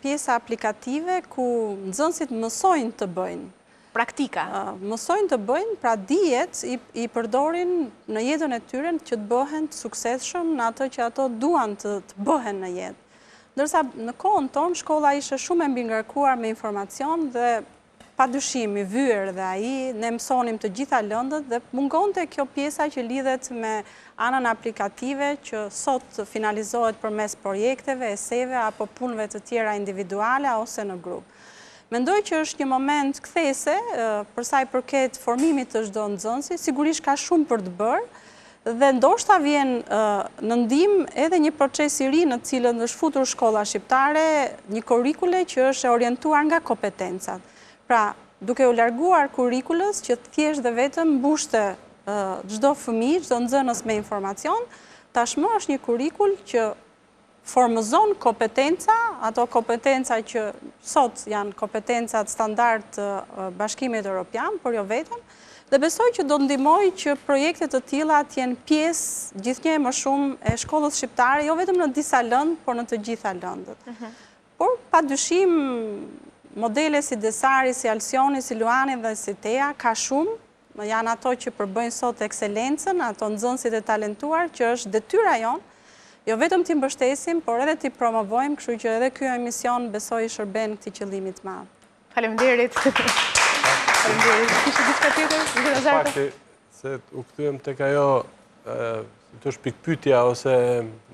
pjesa aplikative ku nxënësit mësojnë të bëjnë. Praktika. Mësojnë të bëjnë, pra dijet i përdorin në jetën e tyre që të bëhen të suksesshëm në atë që ato duan të bëhen në jetë. Ndërsa në kohën tonë, shkolla ishte shumë e mbingarkuar me informacion dhe pa dyshim i vyer dhe ai, ne mësonim të gjitha lëndët dhe mungonte kjo pjesa që lidhet me anën aplikative që sot finalizohet përmes projekteve, eseve apo punëve të tjera individuale ose në grup. Mendoj që është një moment kthese për sa i përket formimit të çdo nxënësi, sigurisht ka shumë për të bërë dhe ndoshta vjen në ndihmë edhe një proces i ri në të cilën është futur shkolla shqiptare, një kurrikule që është e orientuar nga kompetencat. Pra, duke u larguar kurrikulës që thjesht dhe vetëm mbushte çdo fëmijë, çdo nxënës me informacion, tashmë është një kurrikul që formëzon kompetenca, ato kompetenca që sot janë kompetencat standard të Bashkimit Evropian, por jo vetëm, dhe besoj që do ndihmoj që projekte të tilla të jenë pjesë gjithnjë më shumë e shkollës shqiptare, jo vetëm në disa lëndë, por në të gjitha lëndët. Por padyshim modele si Desari, si Alsioni, si Luani dhe si Tea ka shumë, janë ato që përbëjnë sot ekselencën, ato nxënësit e talentuar që është detyra jonë, jo vetëm t'i mbështesim, por edhe t'i promovojmë, kështu që edhe ky emision besoj shërben këtij qëllimi të madh. Faleminderit. Faleminderit. Kishte diçka tjetër? Fakti se u kthyem tek ajo të shpikpyetja ose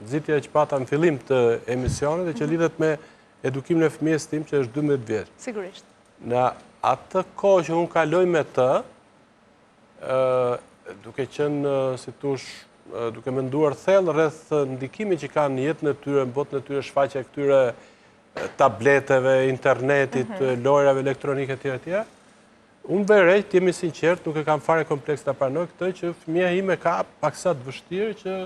nxitja që pata në fillim të emisionit dhe që lidhet me edukimin e fëmijës tim që është 12 vjeç. Sigurisht. Në atë kohë që unë kaloj me të, duke qenë si thosh duke menduar thellë rreth ndikimit që kanë në jetën e tyre, në botën e tyre, shfaqja e këtyre tableteve, internetit, lojrave elektronike etj. etj. Unë verejt, jemi sinqert, nuk e kam fare kompleks ta pranoj këtë që fëmia ime ka paksa të vështirë që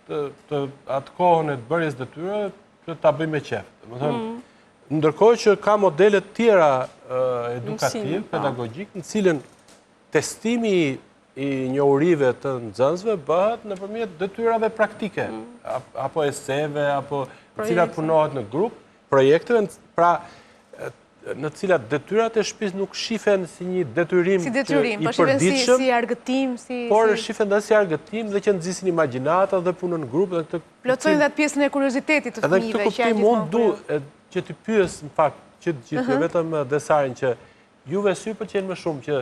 të atë kohën e të bërjes detyre që ta bëj me qef. Domethënë, ndërkohë që ka modele të tjera edukative, pedagogjik, në cilën testimi i njohurive të nxënësve bëhet nëpërmjet detyrave praktike, apo eseve, apo të cilat punohet në grup, projekteve, pra në cilat detyrat e shtëpisë nuk shifen si një detyrim si detyrim, i po shifen përditshëm, si argëtim, por shifen dhe si argëtim dhe që nxisin imagjinata dhe punën në grup. Plotsojnë dhe atë pjesën e kuriozitetit të edhe fëmijëve. këtë kuptim mund du që të pyes në fakt që gjithë vetëm Desarin që juve sy pëlqen më shumë që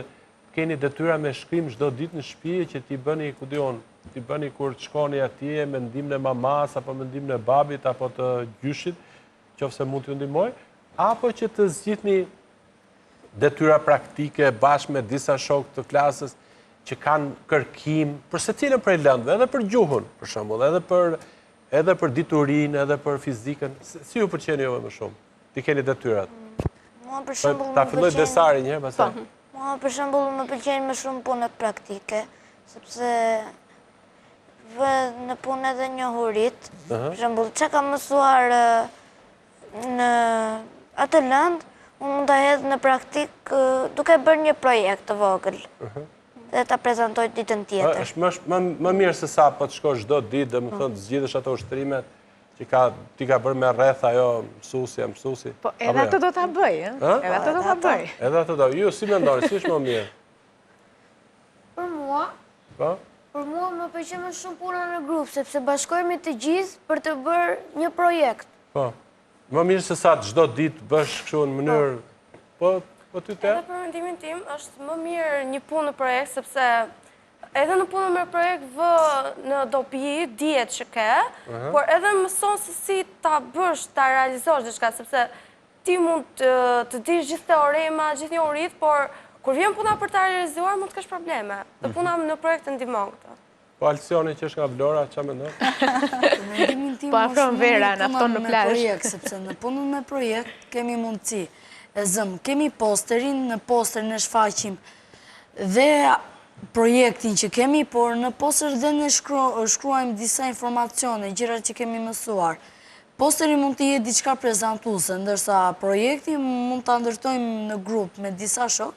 keni detyra me shkrim çdo ditë në shtëpi që ti bëni ku diun, ti bëni kur të shkoni atje me ndihmën e mamas apo me ndihmën e babit apo të gjyshit, qofse mund t'ju ndihmoj, apo që të zgjidhni detyra praktike bashkë me disa shokë të klasës që kanë kërkim për secilën prej lëndëve, edhe për gjuhën, për shembull, edhe për diturinë, edhe për fizikën. Si ju pëlqen juve më shumë? Ti keni detyrat. Mua për shembull ta filloj Desari një herë, pastaj. Mua për shembull më pëlqejnë më shumë punët praktike, sepse vë në punë edhe njohurit. Për shembull, çka kam mësuar në atë lëndë, unë mund ta hedh në praktik duke bërë një projekt të vogël. Dhe ta prezantoj ditën tjetër. Është më mirë se sa po të shkosh çdo ditë, domethënë të zgjidhësh ato ushtrimet që ti ka bërë me rreth ajo mësuesi. Po edhe ato do ta bëj, Edhe ato do ta bëj. Edhe ato do. Ju si mendoni, si është më mirë? Për mua, Po? Për mua më pëlqen më shumë puna në grup, sepse bashkohemi të gjithë për të bërë një projekt. Po. Më mirë se sa çdo ditë bësh kështu në mënyrë. Po ty te? Edhe për mendimin tim është më mirë një punë në projekt sepse edhe në punën me projekt vë në dopi dihet që ke, por edhe mëson se si ta bësh, ta realizosh diçka, sepse ti mund të dish gjithë teorema, gjithë njohurit, por kur vjen puna për ta realizuar mund të kesh probleme. Dhe puna në projekt ndihmon këtë. Po Alcioni që është nga Vlora, çfarë mendon? Po afron vera, na fton në plazh. Sepse në punën me projekt kemi mundësi. Kemi posterin, në posterin e shfaqim dhe projektin që kemi, por në poster dhe ne shkruajmë disa informacione, gjëra që kemi mësuar. Posteri mund të jetë diçka prezantuese, ndërsa projekti mund ta ndërtojmë në grup me disa shokë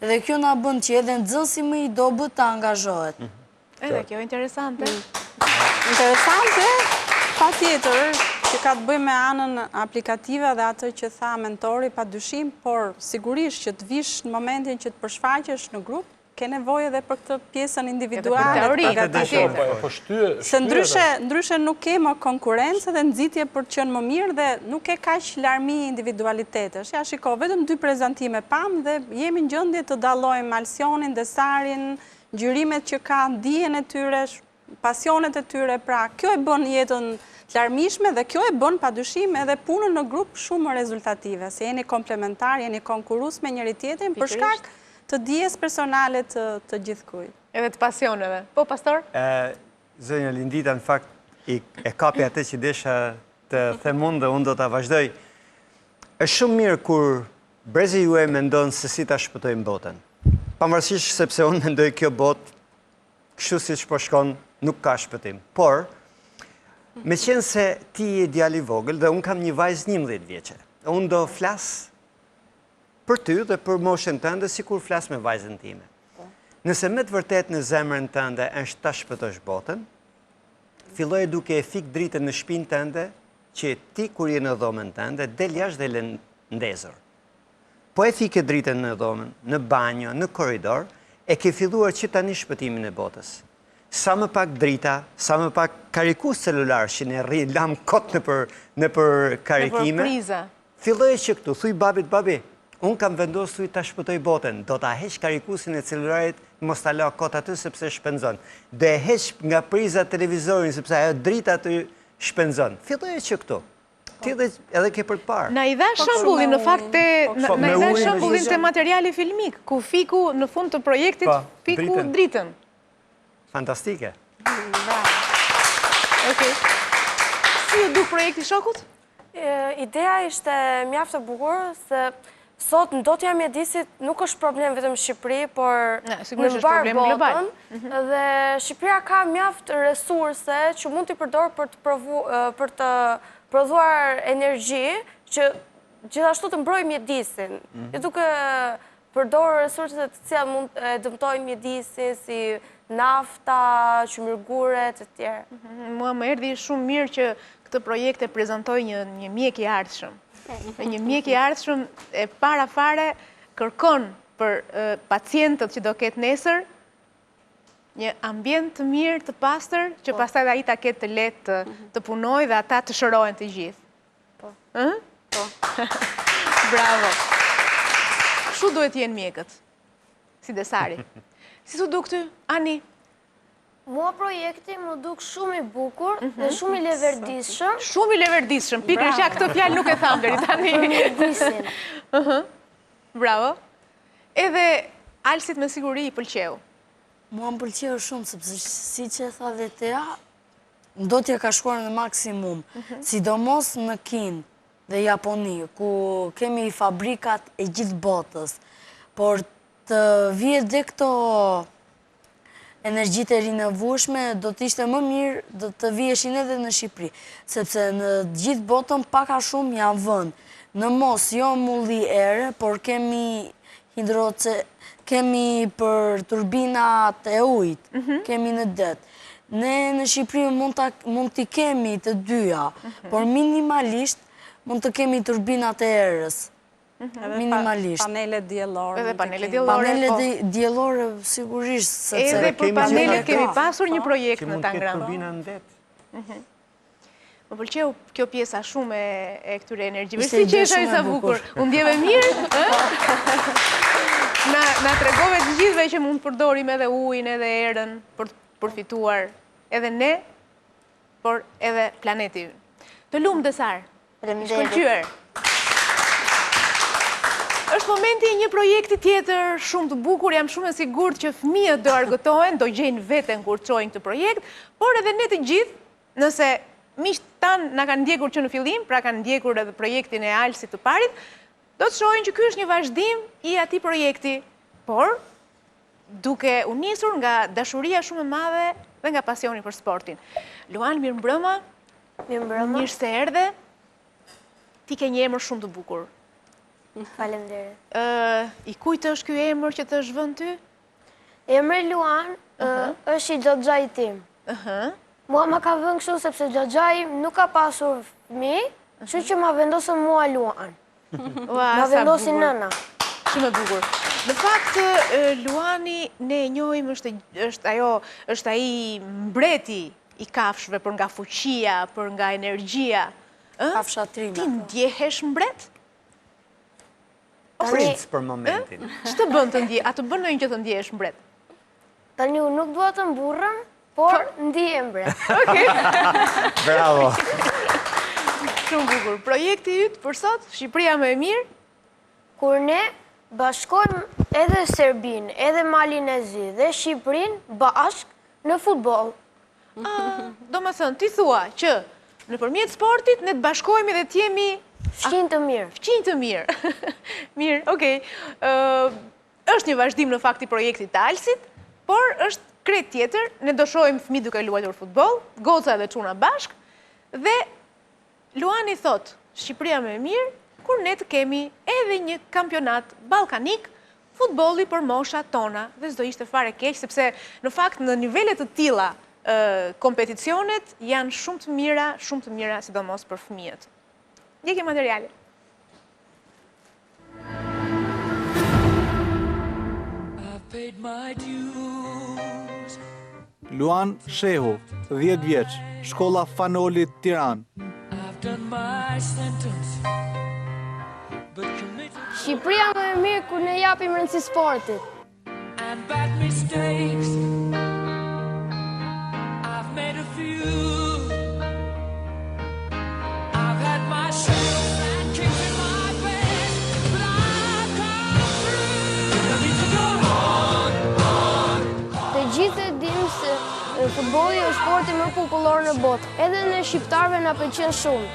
dhe kjo na bën që edhe nxënësi më i dobët të angazhohet. Edhe kjo interesante. Interesante, patjetër, që ka të bëjë me anën aplikative dhe atë që tha mentori pa dyshim, por sigurisht që të vish në momentin që të përshfaqesh në grup, ke nevojë edhe për këtë pjesën individuale. Se ndryshe nuk ke më konkurrencë dhe nxitje për të qenë më mirë dhe nuk ke kaq larmi individualitetesh. Ja shiko, vetëm 2 prezantime pam dhe jemi në gjendje të dallojmë Alcionin, Desarin, ngjyrimet që kanë, dijen e tyre, pasionet e tyre, pra kjo e bën jetën të larmishme dhe kjo e bën padyshim edhe punën në grup shumë më rezultative, se jeni komplementar, jeni konkurrues me njëri tjetrin për shkak të dijes personale të gjithkujt. Edhe të pasioneve. Po, pastor? Zonja Lindita, në fakt, e kapi atë që desha të them unë dhe unë do të vazhdoj. Është shumë mirë kur brezi ju e mendon se si ta shpëtojmë botën. Pavarësisht sepse unë mendoj kjo botë, kështu si që po shkon, nuk ka shpëtim. Por, me qenë se ti je djali vogël dhe unë kam një vajzë 11 vjeçe. Unë do flas për ty dhe për moshën tënde si kur flas me vajzën time. Nëse me të vërtet në zemrën tënde është ta shpëtosh botën, filloj duke e fik dritën në shpinë tënde që ti kur je në dhomën tënde, del jashtë dhe lën ndezur. Po e fike dritën në dhomën, në banjo, në korridor, e ke filluar që tani shpëtimin e botës. Sa më pak drita, sa më pak karikus celular që ne rri lam kot në për karikime, filloj që këtu, thuj babit, babi, unë kam vendosur thuj ta shpëtoj botën, do ta heq karikusin e celularit, mos ta la kot aty sepse shpenzon. Do e heq nga priza televizorin sepse ajo drita të shpenzon. Filloj që këtu. Ti edhe ke për të parë. Na i dha shembullin në fakt na i dha shembullin te materiali filmik, ku fiku në fund të projektit fiku dritën. Fantastike. Okej. Si ju duk projekti shokut? Ideja ishte mjaft e bukur se sot ndotja e mjedisit nuk është problem vetëm në Shqipëri, por në mbar botën. Dhe Shqipëria ka mjaft resurse që mund t'i përdor për të prodhuar energji që gjithashtu të mbrojë mjedisin. Jo duke përdor resurset të cilat mund të dëmtojnë mjedisin si nafta, qymërguret e tjerë. Mua më erdhi shumë mirë që këtë projekt e prezantoi një mjek i ardhshëm. Një mjek i ardhshëm e para fare kërkon për pacientët që do ketë nesër një ambient të mirë, të pastër, që pastaj dhe ai ta ketë të lehtë të punojë dhe ata të shërohen të gjithë. Po. Bravo. Kështu duhet jenë mjekët, si Desari. Si su duk ty, Ani? Mua projekti më duk shumë i bukur dhe shumë i leverdishëm. Shumë i leverdishëm, pikërisht që këtë fjalë nuk e tham deri tani. Për mjedisin. Bravo. Edhe Alsit me siguri i pëlqeu. Mua më pëlqeu shumë, sepse si që tha dhe Tea, do t'ja ka shkuar në maksimum, sidomos në Kinë dhe Japoni, ku kemi fabrikat e gjithë botës, por të vjet dhe këto energjit e rinëvueshme, do t'ishte më mirë, do të vieshin edhe në Shqipëri, sepse në gjithë botën paka shumë janë vënd. Në mos jo mulli ere, por kemi kemi për turbinat e ujt, kemi në det. Ne në Shqipëri mund t'i kemi të dyja, por minimalisht mund të kemi turbinat e erës. Minimalisht. Panelet diellore. Edhe panelet diellore. Panelet diellore, sigurisht. Edhe për panelet kemi pasur një projekt në Tangram. Që mund të ketë turbina në det. Më pëlqeu kjo pjesa shumë e këtyre energjive. Si qesha i sa bukur. Unë ndjeve mirë. Na tregove të gjithve që mund të përdorim edhe ujin, edhe erën, për të përfituar edhe ne, por edhe planeti ynë. Të lumë Desar. Shkëlqyer. Është momenti një projekti tjetër shumë të bukur, jam shumë e sigurt që fëmijët do argëtohen, do gjejnë veten kur çojnë këtë projekt, por edhe ne të gjithë, nëse miqtë tanë na kanë ndjekur që në fillim, pra kanë ndjekur edhe projektin e Alsit të parit, do të shohin që ky është një vazhdim i atij projekti, por duke u nisur nga dashuria shumë e madhe dhe nga pasioni për sportin. Luan, mirëmbrëma. Mirëmbrëma. Mirë se erdhe. Ti ke një emër shumë të bukur. Faleminderit. I kujt është ky emër që të është vënë ty? Emri Luan është i xhaxhait tim. Mua ma ka vënë kështu sepse xhaxhai nuk ka pasur fëmijë, kështu që ma vendosën mua Luan. Ma vendosi nëna. Shumë e bukur. Në fakt, Luani ne e njohim është ai mbreti i kafshëve për nga fuqia, për nga energjia. Kafshatrina. Ti ndjehesh mbret? Princ për momentin. Që të bën të ndje? A të bën ndonjë që të ndjehesh mbret? Tani unë nuk dua të mburrem, por ndihem mbret. Bravo. Shumë bukur. Projekti yt për sot, Shqipëria më e mirë? Kur ne bashkojmë edhe Serbinë, edhe Malin e Zi dhe Shqipërinë bashkë në futboll. Do më thënë, ti thua që nëpërmjet sportit ne të bashkohemi dhe të jemi fqinj të mirë. Fqinj të mirë. Mirë, okej. Është një vazhdim në fakt i projektit të Alsit, por është krejt tjetër, ne do shohim fëmijë duke luajtur futboll, goca dhe çuna bashk, dhe Luani thot, Shqipëria më e mirë, kur ne të kemi edhe një kampionat ballkanik, futbolli për moshat tona, dhe s'do ishte fare keq, sepse në fakt në nivele të tilla kompeticionet janë shumë të mira, sidomos për fëmijët. Ndjekje materiale. Luan Shehu, 10 vjeç, shkolla Fanolit, Tiranë. Shqipëria më e mirë kur ne japim rëndësi sportit. Të gjithë e dim se futbolli është sporti më popullor në botë. Edhe ne shqiptarëve na pëlqen shumë.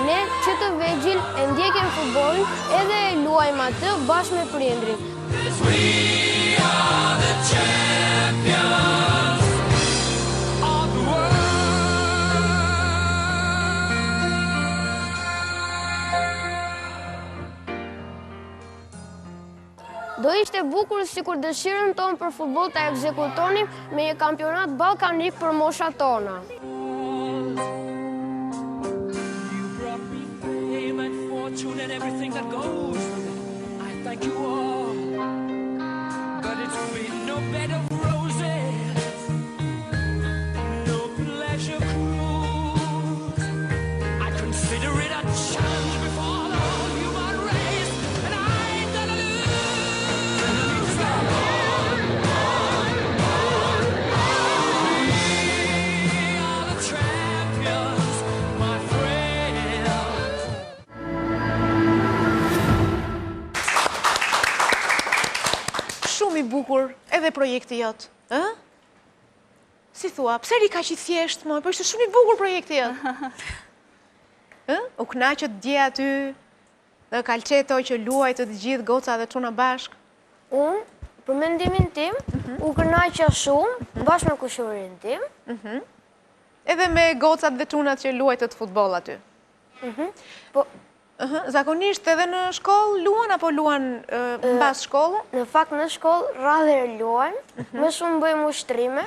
Ne që të vegjël e ndjekim futbollin edhe e luajmë atë bashkë me prindrit. Do ishte bukur sikur dëshirën tonë për futboll ta ekzekutonim me një kampionat ballkanik për moshat tona. And everything that goes with it. I thank you all, but it's been no bed of roses, no pleasure cruise. I consider it a challenge before the whole human race, and I ain't gonna lose. We are the champions, my friend. Shumë i bukur edhe projekti jot, ë? Si thua, pse ri kaq i thjesht, moj, po ishte shumë i bukur projekti jot. Ë? U kënaqët dje aty, dhe Calceto që luajtë të gjithë goca dhe çuna bashk. Unë, për mendimin tim, u kënaqa shumë bashkë me kushërinë tim. Edhe me gocat dhe çunat që luajtë të futboll aty. Po, zakonisht edhe në shkollë luan apo luan mbas shkollë? Në fakt në shkollë rrallëherë luajmë, më shumë bëjmë ushtrime,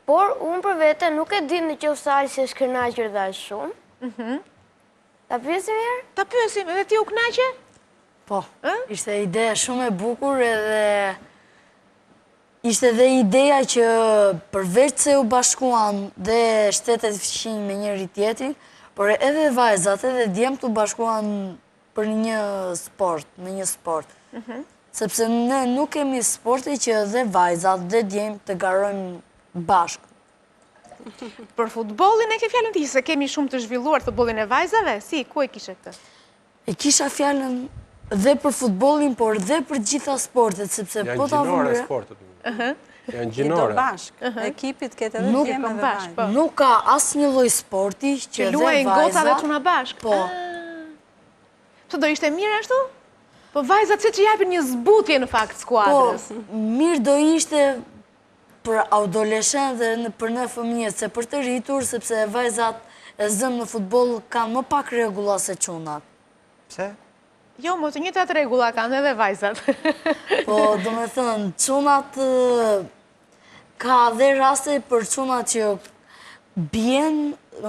por unë për vete nuk e di në qoftë se Alsi është kënaqur dhe aq shumë. Ta pyesim herë? Ta pyesim, edhe ti u kënaqe? Po, ishte ide shumë e bukur edhe ishte dhe ideja që përveç se u bashkuan dhe shtetet fqinj me njëri tjetrin, por edhe vajzat edhe djemt u bashkuan për një sport, në një sport. Sepse ne nuk kemi sporte që edhe vajzat dhe djemt të garojmë bashkë. Për futbollin e ke fjalën ti, se kemi shumë të zhvilluar futbollin e vajzave? Si, ku e kishe këtë? E kisha fjalën dhe për futbollin, por dhe për gjitha sportet, sepse po ta gjinore sportet. Janë gjinore. Bashkë, ekipit këtë edhe djemë edhe vajzë. Nuk ka asë një lloj sporti që dhe luajnë goca dhe çuna bashkë. Po. Të do ishte mirë ashtu? Po vajzat si që japin një zbutje në fakt skuadrës. Po, mirë do ishte për adoleshent dhe për në fëmijët, se për të rritur, sepse vajzat e zëmë në futboll kanë më pak rregulla se çunat. Pse? Jo, më të njëjtat rregulla kanë edhe vajzat. Po, do me thënë, çunat ka dhe raste për çunat që bien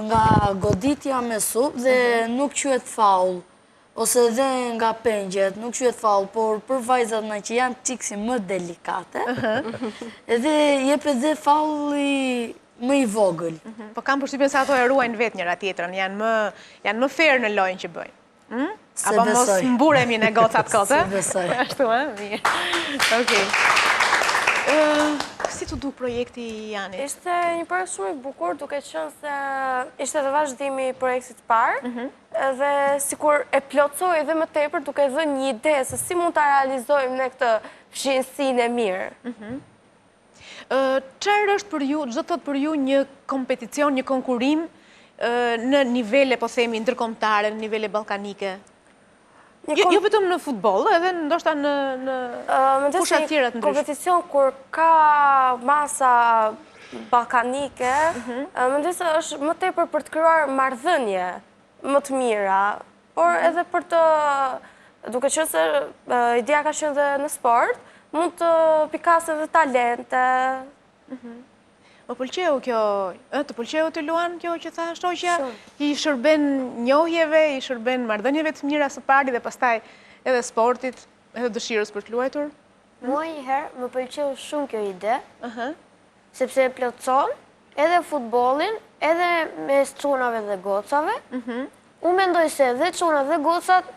nga goditja me sup dhe nuk quhet faul, ose dhe nga pengjet, nuk quhet faul, por për vajzat në që janë çiksi më delikate, edhe jepet dhe faulli më i vogël. Po kam përshtypjen se ato e ruajnë vetë njëra tjetrën, janë më fair në lojën që bëjnë. Apo mos mburemi në gocat kote? Se besoj. Ashtu, mirë. Okej. Si të duk projekti Jani? Ishte një projekt shumë i bukur, duke qenë se ishte dhe vazhdimi i projektit parë, dhe sikur e plotsoj edhe më tepër duke dhënë një ide se si mund ta realizojmë ne këtë fshinësinë e mirë. Çfarë është për ju, çdo të thotë për ju një kompeticion, një konkurim në nivele, po themi, ndërkombëtare, në nivele ballkanike? Jo vetëm në futboll, edhe ndoshta në fusha të tjera të ndryshme. Kompeticion kur ka masa ballkanike, mendoj se është më tepër për të krijuar marrëdhënie më të mira, por edhe për të, duke qenë se ideja ka qenë dhe në sport, mund të pikasë edhe talente. Më pëlqeu kjo, të pëlqeu të luan kjo që tha shoqja, i shërben njohjeve, i shërben marrëdhënieve të mira së pari dhe pastaj edhe sportit, edhe dëshirës për të luajtur? Mua një herë më pëlqeu shumë kjo ide, sepse e plotson edhe futbollin, edhe mes çunave dhe gocave. Unë mendoj se edhe çunat dhe gocat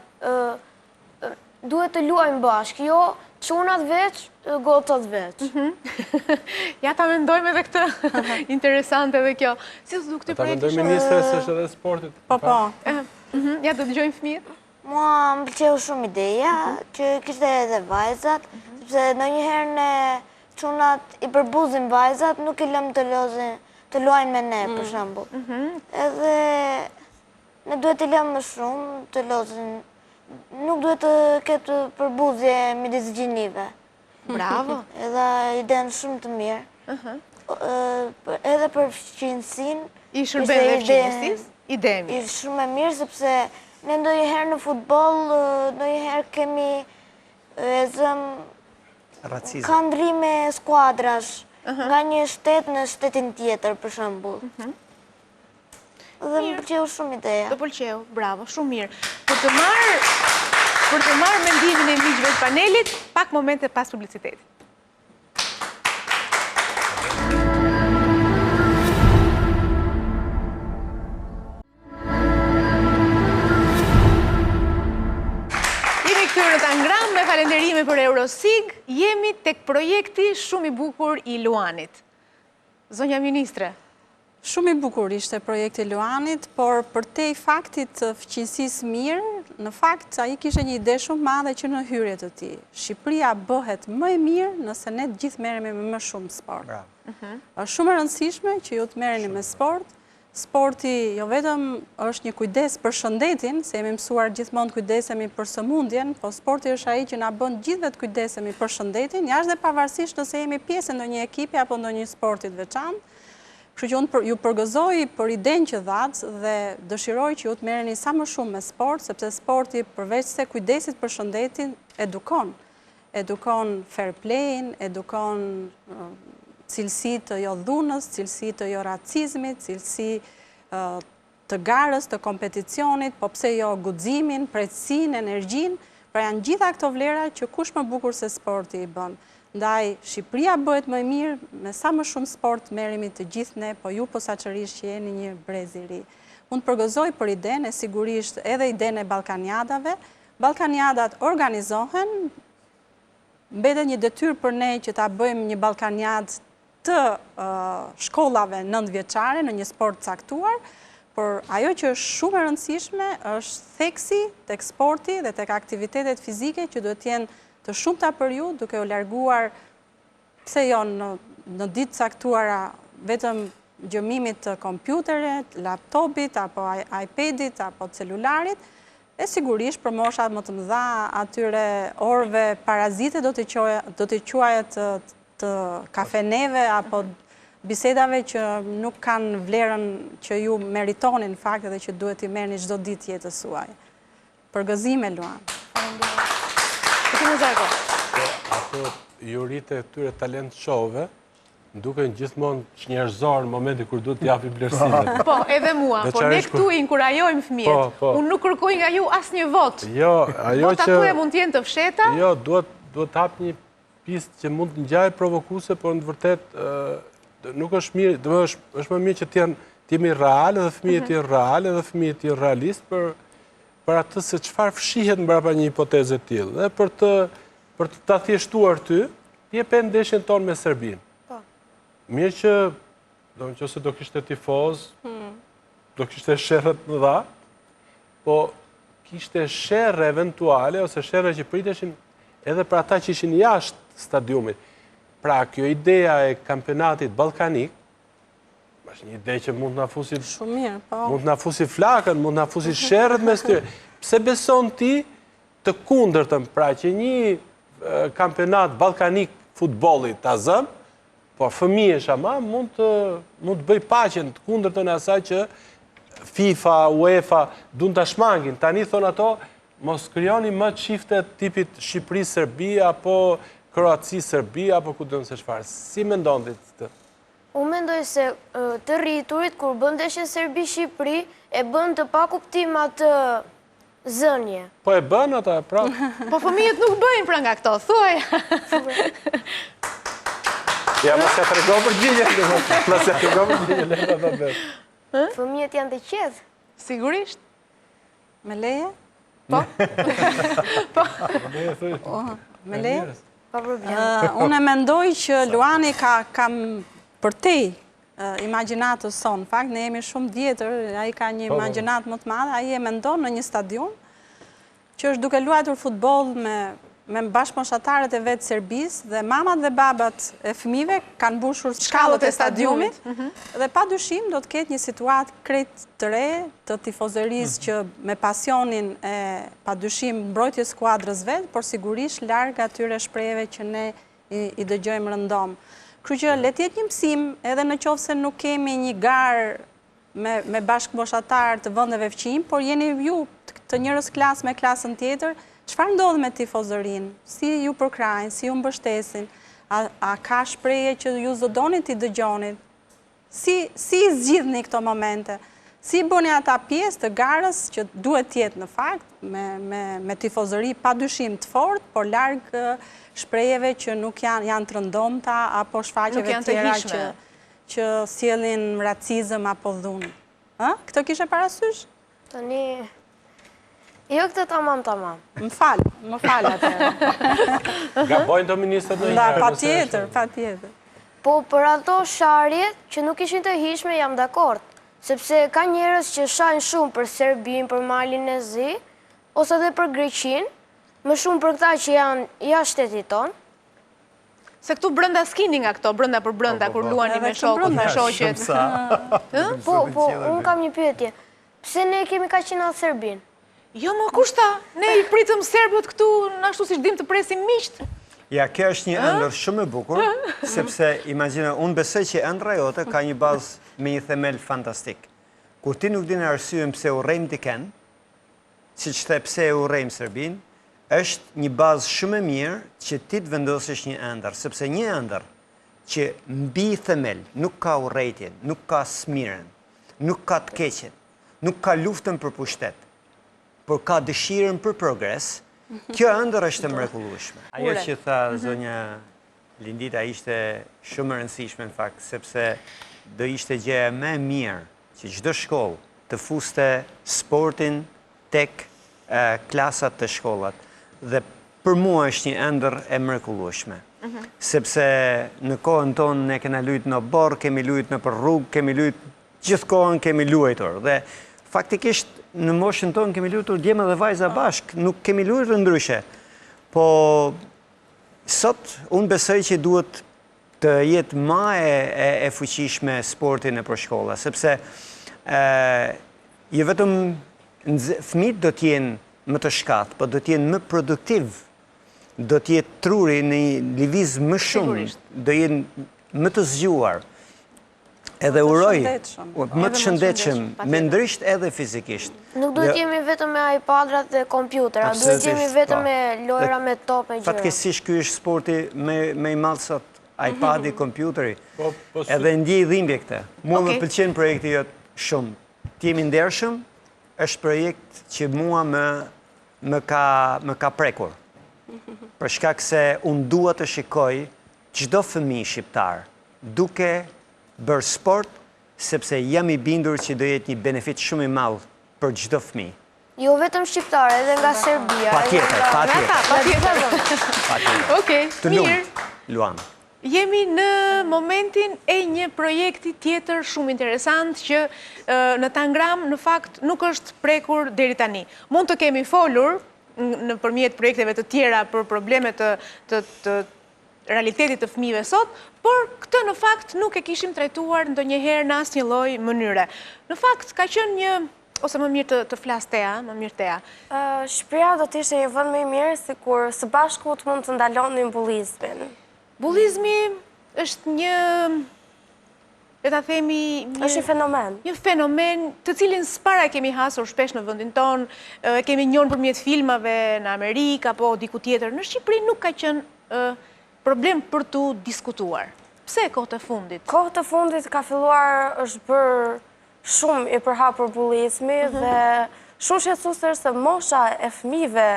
duhet të luajnë bashkë, jo çunat veç, gocat veç. Ja ta mendojmë edhe këtë. Interesante edhe kjo. Si të duk këtë projekti? Ta mendojmë ministre se është edhe sportit. Po. Ja të dëgjojmë fëmijët? Mua më pëlqeu shumë ideja që kishte edhe vajzat, sepse ndonjëherë ne çunat i përbuzim vajzat, nuk i lëm të luajnë me ne, për shembull. Edhe ne duhet të lëm më shumë të lozin. Nuk duhet të ketë përbuzje midis gjinive. Bravo. Edhe idenë shumë të mirë. Edhe për fqinësin. I shërben dhe fqinësis? Ide e mirë. I shumë e mirë, sepse ne ndonjëherë në futboll, ndonjëherë kemi e zëm ka ndrime skuadrash nga një shtet në shtetin tjetër, për shembull. Dhe më pëlqeu shumë ideja. Të pëlqeu, bravo, shumë mirë. Për të marrë mendimin e miqve të panelit, pak momente pas publicitetit. Në Tangram, me falenderime për Eurosig, jemi tek projekti shumë i bukur i Luanit. Zonja Ministre. Shumë i bukur ishte projekti i Luanit, por për te i faktit të fëqinësisë mirë, në fakt, a i kishe një ide shumë madhe që në hyrje të ti. Shqipëria bëhet më e mirë nëse ne gjithë merremi me më shumë sport. Është shumë e rëndësishme që ju të merreni me sport. Sporti jo vetëm është një kujdes për shëndetin, se jemi mësuar gjithmonë të kujdesemi për sëmundjen, po sporti është ai që na bën gjithëve të kujdesemi për shëndetin, jashtë dhe pavarësisht nëse jemi pjesë e ndonjë ekipi apo ndonjë sporti të veçantë. Kështu që unë ju përgëzoj për idenë që thatë dhe dëshiroj që ju të merreni sa më shumë me sport, sepse sporti përveç se kujdesit për shëndetin edukon. Edukon fair play-in, edukon cilësi të jo dhunës, cilësi të jo racizmit, cilësi të garës, të kompeticionit, po pse jo guximin, precin, energjin, pra janë gjitha këto vlera që kush më bukur se sporti i bën. Ndaj, Shqipëria bëhet më mirë, me sa më shumë sport merremi të gjithë ne, po ju posaçërisht që jeni një brez i ri. Unë përgëzoj për idenë, e sigurisht edhe idenë e Ballkaniadave. Ballkaniadat organizohen, mbetet një detyrë për ne që ta bëjmë një Ballkaniad të shkollave 9 vjeçare në një sport caktuar, por ajo që është shumë e rëndësishme është theksi tek sporti dhe tek aktivitetet fizike që duhet jenë të shumta për ju, duke u larguar pse jo në ditë caktuara vetëm gjëmimit të kompjuterit, laptopit, apo iPadit, apo celularit, e sigurisht për moshat më të mëdha atyre orëve parazite do t'i quajet të kafeneve apo bisedave që nuk kanë vlerën që ju meritoni në fakt dhe që duhet i merrni çdo ditë jetës suaj. Përgëzime, Luan. Ato juritë e këtyre talent show-ve duken gjithmonë njerëzor në momentin kur duhet t'japi vlerësimet. Po, edhe mua, por ne këtu i inkurajojmë fëmijët. Unë nuk kërkoj nga ju asnjë vot. Jo, ajo që votat tuaja mund të jenë të fsheta? Jo, duhet hap një pistë që mund të ngjajë provokuese, por në të vërtetë nuk është mirë, është më mirë që t'jemi reale dhe fëmijët jenë reale dhe fëmijët jenë realist për atë se çfarë fshihet mbrapa një hipoteze të tillë. Dhe për të ta thjeshtuar ty, jepen ndeshjen tonë me Serbinë. Mirë që, nëse do kishte tifoz, do kishte sherrët më dha, po kishte sherrë eventuale ose sherrë që priteshin edhe për ata që ishin jashtë stadiumit. Pra, kjo ideja e kampionatit ballkanik, është një ide që mund na fusi mund na fusi flakën, mund na fusi sherrët mes tyre. Pse beson ti të kundërtën, pra që një kampionat ballkanik futbolli ta zëm, por fëmijësh ama mund të bëj paqen të kundërtën e asaj që FIFA, UEFA duan ta shmangin. Tani thon ato, mos krijoni më çifte tipit Shqipëri-Serbi apo Kroaci-Serbi apo ku do të se çfarë. Si mendon ti këtë? Unë mendoj se të rriturit kur bën ndeshje Serbi-Shqipëri e bën të pa kuptim atë zënje. Po e bën ata, pra. Po fëmijët nuk bëjnë pra nga këto, thuaj. Ja, mos e tregon përgjigjen, mos e tregon përgjigjen, leta ta bëj. Fëmijët janë të qetë. Sigurisht. Me leje? Po. Po. Me leje? Pa problem. Unë e mendoj që Luani kam përtej imagjinatës sonë. Fakt, ne jemi shumë vjetër, ai ka një imagjinatë më të madhe, ai e mendon në një stadium që është duke luajtur futboll me bashkëmoshatarët e vetë Serbisë dhe mamat dhe babat e fëmijëve kanë mbushur shkallët e stadiumit dhe padyshim do të ketë një situatë krejt të re të tifozërisë që me pasionin e padyshim mbrojtjes skuadrës vetë, por sigurisht larg atyre shprehjeve që ne i dëgjojmë rëndom. Kështu që le të jetë një mësim edhe në qoftë se nuk kemi një garë me bashkëmoshatar të vendeve fqinj, por jeni ju të njërës klasë me klasën tjetër, Çfarë ndodh me tifozërinë? Si ju përkrajnë, si ju mbështesin? A ka shprehje që ju zëdoni t'i dëgjoni? Si i zgjidhni këto momente? Si bëni ata pjesë të garës që duhet tjetë në fakt me tifozëri pa dyshim të fort, por larg shprehjeve që nuk janë të rëndomta apo shfaqjeve tjera që sjellin racizëm apo dhunë. Këtë kishe parasysh? Tani, jo këtë tamam. Më falë atëherë. Gabojnë të ministrat në njërë? Patjetër. Po, për ato sharjet që nuk ishin të hishme, jam dakord. Sepse ka njerëz që shajnë shumë për Serbinë, për Malin e Zi, ose dhe për Greqinë, më shumë për këta që janë jashtë shtetit tonë. Se këtu brënda skini nga këto, brënda për brënda, kur luani me shokët, me shoqet. Po, unë kam një pyetje. Pse ne kemi ka qenë atë Serbinë? Jo, më kushta, ne i pritëm serbët këtu, ashtu si shdim të presim miqt. Ja, kjo është një ëndër shumë e bukur, sepse, imagina, unë besoj që ëndra jote ka një bazë me një themel fantastik. Kur ti nuk dinë arsyem pse urrejmë t'i kenë, si që the pse urrejmë Serbinë, është një bazë shumë e mirë që ti të vendosësh një ëndër, sepse një ëndër që mbi themel nuk ka urrejtjen, nuk ka smiren, nuk ka të keqen, nuk ka luftën për pushtet, por ka dëshirën për progres, kjo ëndër është e mrekullueshme. Ajo që tha zonja Lindita ishte shumë e rëndësishme në fakt, sepse do ishte gjëja më e mirë që çdo shkollë të fuste sportin tek klasat të shkollat. Dhe për mua është një ëndër e mrekullueshme. Sepse në kohën tonë ne kena luajtur në borë, kemi luajtur në për rrugë, kemi luajtur gjithkohën kemi luajtur. Dhe faktikisht në moshën tonë kemi luajtur djema dhe vajza bashkë, nuk kemi luajtur ndryshe. Po sot unë besoj që duhet të jetë më e fuqishme sportin e për shkolla, sepse jo vetëm fëmijët do t'jenë më të shkatë, po do t'jenë më produktiv, do t'jetë truri në lëviz më shumë, do jenë më të zgjuar, edhe uroj, më të shëndetshëm, mendrisht edhe fizikisht. Nuk duhet jemi vetëm me iPad-rat dhe kompjutera, duhet jemi vetëm me lojra me top e gjëra. Fatkesish ky është sporti me i madh sot, iPad-i, kompjuteri, edhe ndjej dhimbje këtë. Mua më pëlqen projekti jot shumë. Ti jemi ndershëm, është projekt që mua më ka prekur. Për shkak se unë dua të shikoj çdo fëmijë shqiptar duke bërë sport, sepse jam i bindur që do jetë një benefit shumë i madh për çdo fëmijë. Jo vetëm shqiptare, edhe nga Serbia. Patjetër. Okej, mirë. Luan. Jemi në momentin e një projekti tjetër shumë interesant që në Tangram në fakt nuk është prekur deri tani. Mund të kemi folur në përmjet projekteve të tjera për problemet të realitetit të fëmijëve sot, por këtë në fakt nuk e kishim trajtuar ndonjëherë në asnjë lloj mënyre. Në fakt ka qenë një ose më mirë të flas Tea, më mirë Tea. Shqipëria do të ishte një vend më i mirë sikur së bashku të mund të ndalonin bullizmin. Bullizmi është një, le ta themi, është një fenomen. Një fenomen të cilin s'para kemi hasur shpesh në vendin tonë, kemi njohur përmjet filmave në Amerikë apo diku tjetër. Në Shqipëri nuk ka qenë problem për tu diskutuar. Pse kohët e fundit? Kohët e fundit ka filluar është bërë shumë i përhapur bullizmi dhe shumë shqetësues se mosha e fëmijëve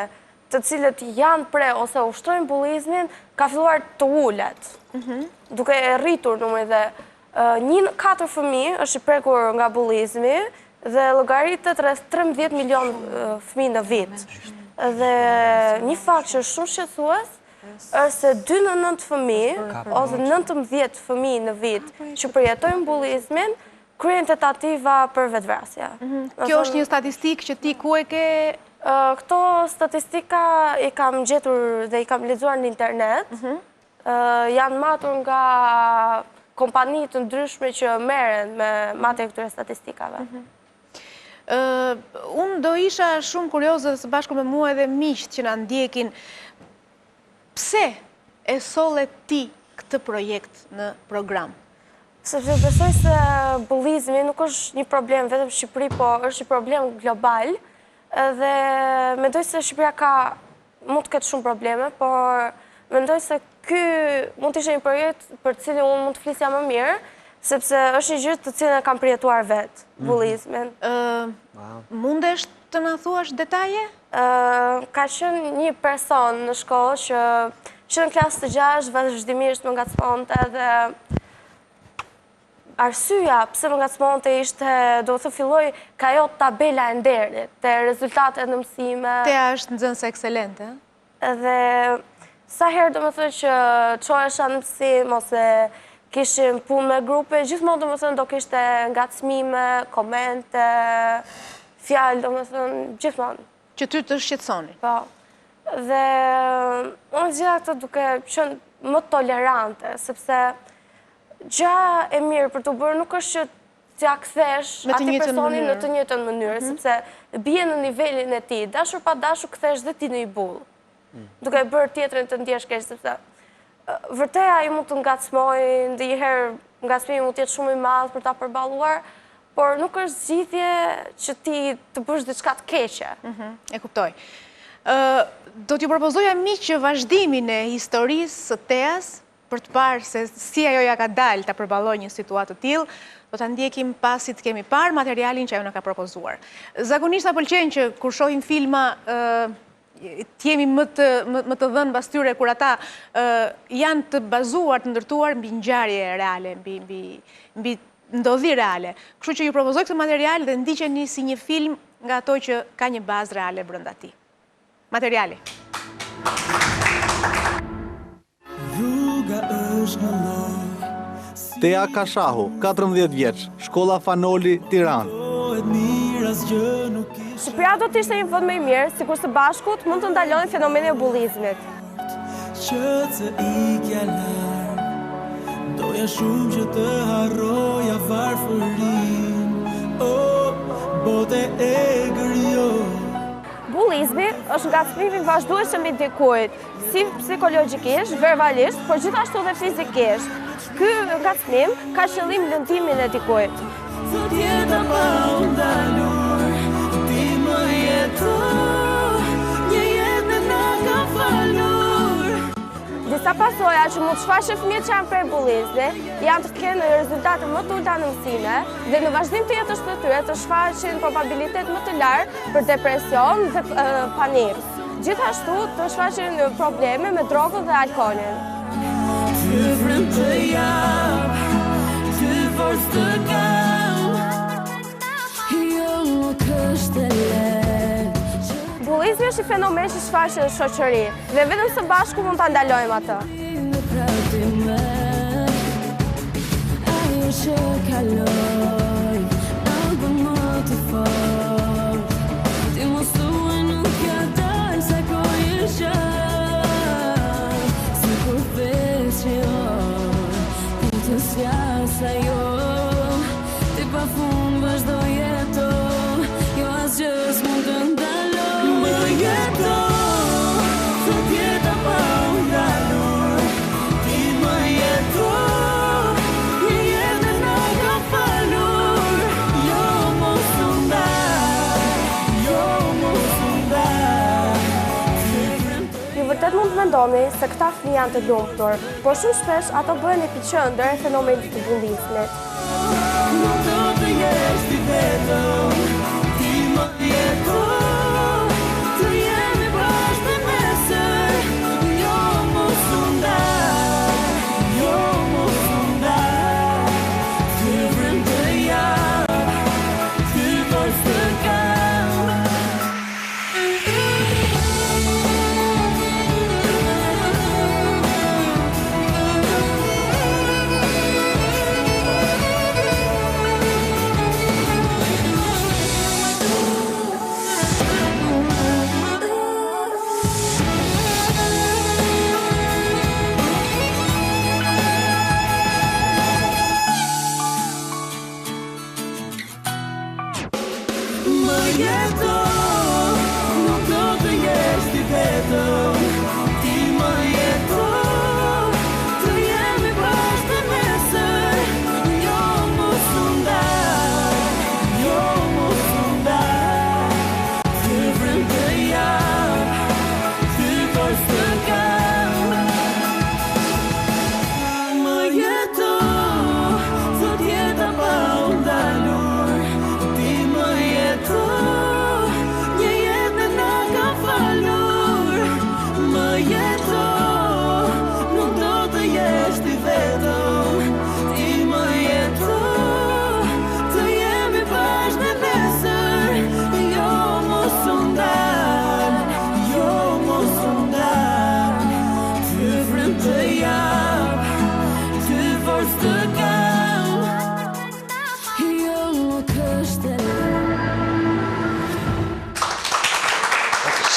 të cilët janë pre ose ushtrojnë bullizmin, ka filluar të ulet, duke e rritur numri dhe 1/4 fëmijë është i prekur nga bullizmi dhe llogaritet rreth 13 milion fëmijë në vit. Dhe një fakt që është shumë shqetësues është se 2 në 9 fëmijë ose 19 fëmijë në vit që përjetojnë bullizmin kryejnë tentativa për vetvrasje. Kjo është një statistikë që ti ku e ke? Këto statistika i kam gjetur dhe i kam lexuar në internet. Janë matur nga kompani të ndryshme që merren me matjen e këtyre statistikave. Unë do isha shumë kurioze së bashku me mua edhe miqt që na ndjekin. Pse e solle ti këtë projekt në program? Sepse besoj se bullizmi nuk është një problem vetëm në Shqipëri, po është një problem global. Dhe mendoj se Shqipëria ka mund të ketë shumë probleme, por mendoj se ky mund të ishte një projekt për të cilin unë mund të flisja më mirë, sepse është një gjë të cilën e kam përjetuar vetë, bullizmin. Mundesh të na thuash detaje? Ka qenë një person në shkollë që në klasë të 6 vazhdimisht më ngacmonte dhe arsyeja pse më ngacmonte ishte, do të filloj ka jo tabela e nderit, te rezultatet në mësime. Teja është nxënëse ekselente. Dhe sa herë do më thënë që çohesha në mësim ose kishim punë me grupe, gjithmonë do më thënë do kishte ngacmime, komente, fjalë, do më thënë, gjithmonë. Që ty të shqetësoni. Po. Dhe unë gjitha këtë duke qenë më tolerante, sepse gjë e mirë për të bërë nuk është që t'ja kthesh atij personi në të njëjtën mënyrë, sepse bie në nivelin e tij, dashur pa dashur kthesh dhe ti në një bull. Duke bërë tjetrin të ndjesh keq, sepse vërtet ai mund të ngacmojë, ndonjëherë ngacmimi mund të jetë shumë i madh për ta përballuar, por nuk është zgjidhje që ti të bësh diçka të keqe. E kuptoj. Do t'ju propozoja miq që vazhdimin e historisë së Teas, për të parë se si ajo ja ka dalë ta përballojë një situatë të tillë, do ta ndjekim pasi të kemi parë materialin që ajo na ka propozuar. Zakonisht na pëlqen që kur shohim filma t'jemi më të dhënë pas tyre kur ata janë të bazuar, të ndërtuar mbi ngjarje reale, mbi ndodhi reale. Kështu që ju propozoj këtë material dhe ndiqeni si një film nga ato që ka një bazë reale brenda tij. Materiali. Teja Kashahu, 14 vjeç, shkolla Fanoli, Tiranë. Shqipëria do të ishte një vend më i mirë, sikur së bashkut mund të ndalojnë fenomenin e bullizmit. Që të ikja larg, doja shumë që të harroja varfërin. Bote e grijo. Bullizmi është ngacmimi vazhdueshëm i dikujt, si psikologjikisht, verbalisht, por gjithashtu dhe fizikisht. Ky ngacmim ka qëllim lëndimin e dikujt. Sot jeta pa u ndalur, ti më jeto, një jetë na ka falur. Disa pasoja që mund të shfaqen fëmijët që janë prej bullizmit, janë të kenë rezultate më të ulta në mësime dhe në vazhdim të jetës së tyre të shfaqen probabilitet më të lartë për depresion dhe panik. Gjithashtu të shfaqen probleme me drogën dhe alkoolin. Ty vrem të jap, ty forcë të kam, jo nuk është e lehtë. Bullizmi është një fenomen që shfaqet në shoqëri dhe vetëm së bashku mund ta ndalojmë atë. Ajo që kaloj, nuk bën më të fort. Ti mos thuaj nuk ja dal sa kohë është. Sikur fesion, të sjasa jo, ti pa fund vazhdo jeto, jo asgjë s'mund të ndaloj. Më jeto, sot jeta pa u ndalur, ti më jeto, një jetë na ka falur, jo mos u ndaj, jo mos u ndaj. Ju vërtet mund të mendoni se këta fëmijë janë të lumtur, por shumë shpesh ato bëhen epiqendër e fenomenit të bullizmit. Nuk do të jesh ti vetëm, ti më jeto, të jemi bashkë në mesër, jo mos u ndaj, jo mos u ndaj. Ty vrem të jap, ty forcë të kam.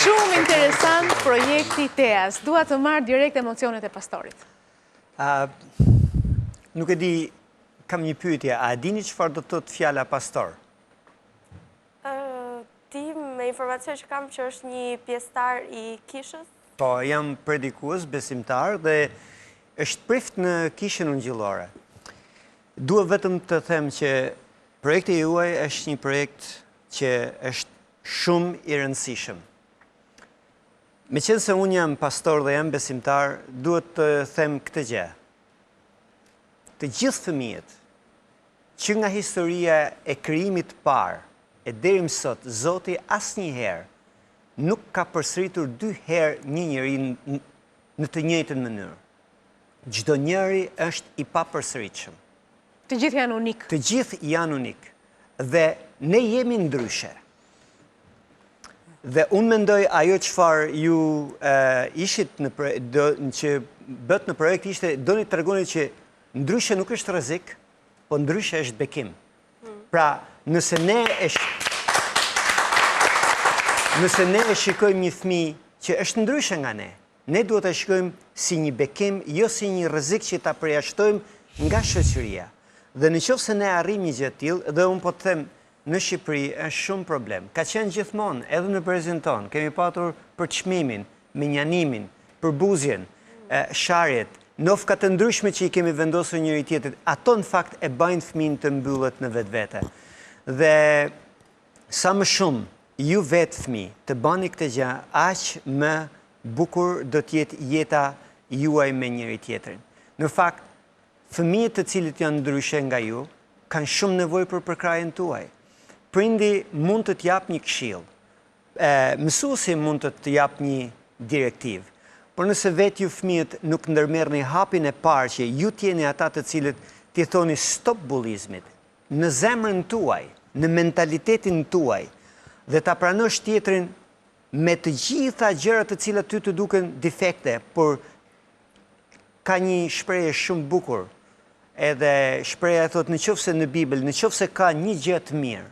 Shumë interesant projekti Teas. Dua të marrë direkt emocionet e pastorit. Nuk e di, kam një pyetje, a dini çfarë do të thotë fjala pastor? Ti me informacion që kam që është një pjesëtar i kishës? Po, jam predikues, besimtar dhe është prift në kishën ungjillore. Dua vetëm të them që projekti juaj është një projekt që është shumë i rëndësishëm. Meqense unë jam pastor dhe jam besimtar, duhet të them këtë gjë. Të gjithë fëmijët që nga historia e krijimit parë e deri më sot, Zoti asnjëherë nuk ka përsëritur 2 herë një njeri në të njëjtën mënyrë. Çdo njeri është i papërsëritshëm. Të gjithë janë unik. Të gjithë janë unik. Dhe ne jemi ndryshe. Dhe unë mendoj ajo çfarë ju ishit që bët në projekt ishte, doni të tregoni që ndryshe nuk është rrezik, po ndryshe është bekim. Pra, nëse ne e shikojmë një fëmijë që është ndryshe nga ne duhet të shikojmë si një bekim, jo si një rrezik që ta përjashtojmë nga shoqëria. Dhe nëse ne arrijmë një gjë të tillë, dhe unë po të them, në Shqipëri është shumë problem. Ka qenë gjithmonë, edhe në brezin tonë, kemi patur për çmimin, menjanimin, për buzjen, sharjet, nofka të ndryshme që i kemi vendosur njëri tjetrit, ato në fakt e bajnë fëmin të mbyllet në vetvete. Dhe sa më shumë ju vetë fëmi të bani këtë gjë, aq më bukur do të jetë jeta juaj me njëri tjetrin. Në fakt, fëmijët të cilët janë ndryshe nga ju, kanë shumë nevojë për përkrahjen tuaj. Prindi mund të t'jap një këshill, mësuesi mund të t'jap një direktivë, por nëse vetë ju fëmijët nuk ndërmerrni hapin e parë që ju t'jeni ata të cilët t'i thoni stop bullizmit, në zemrën tuaj, në mentalitetin tuaj, dhe ta pranosh tjetrin me të gjitha gjërat të cilat ty të duken defekte, por ka një shprehje shumë bukur, edhe shpreha thot nëse në Bibël, nëse ka një gjë të mirë,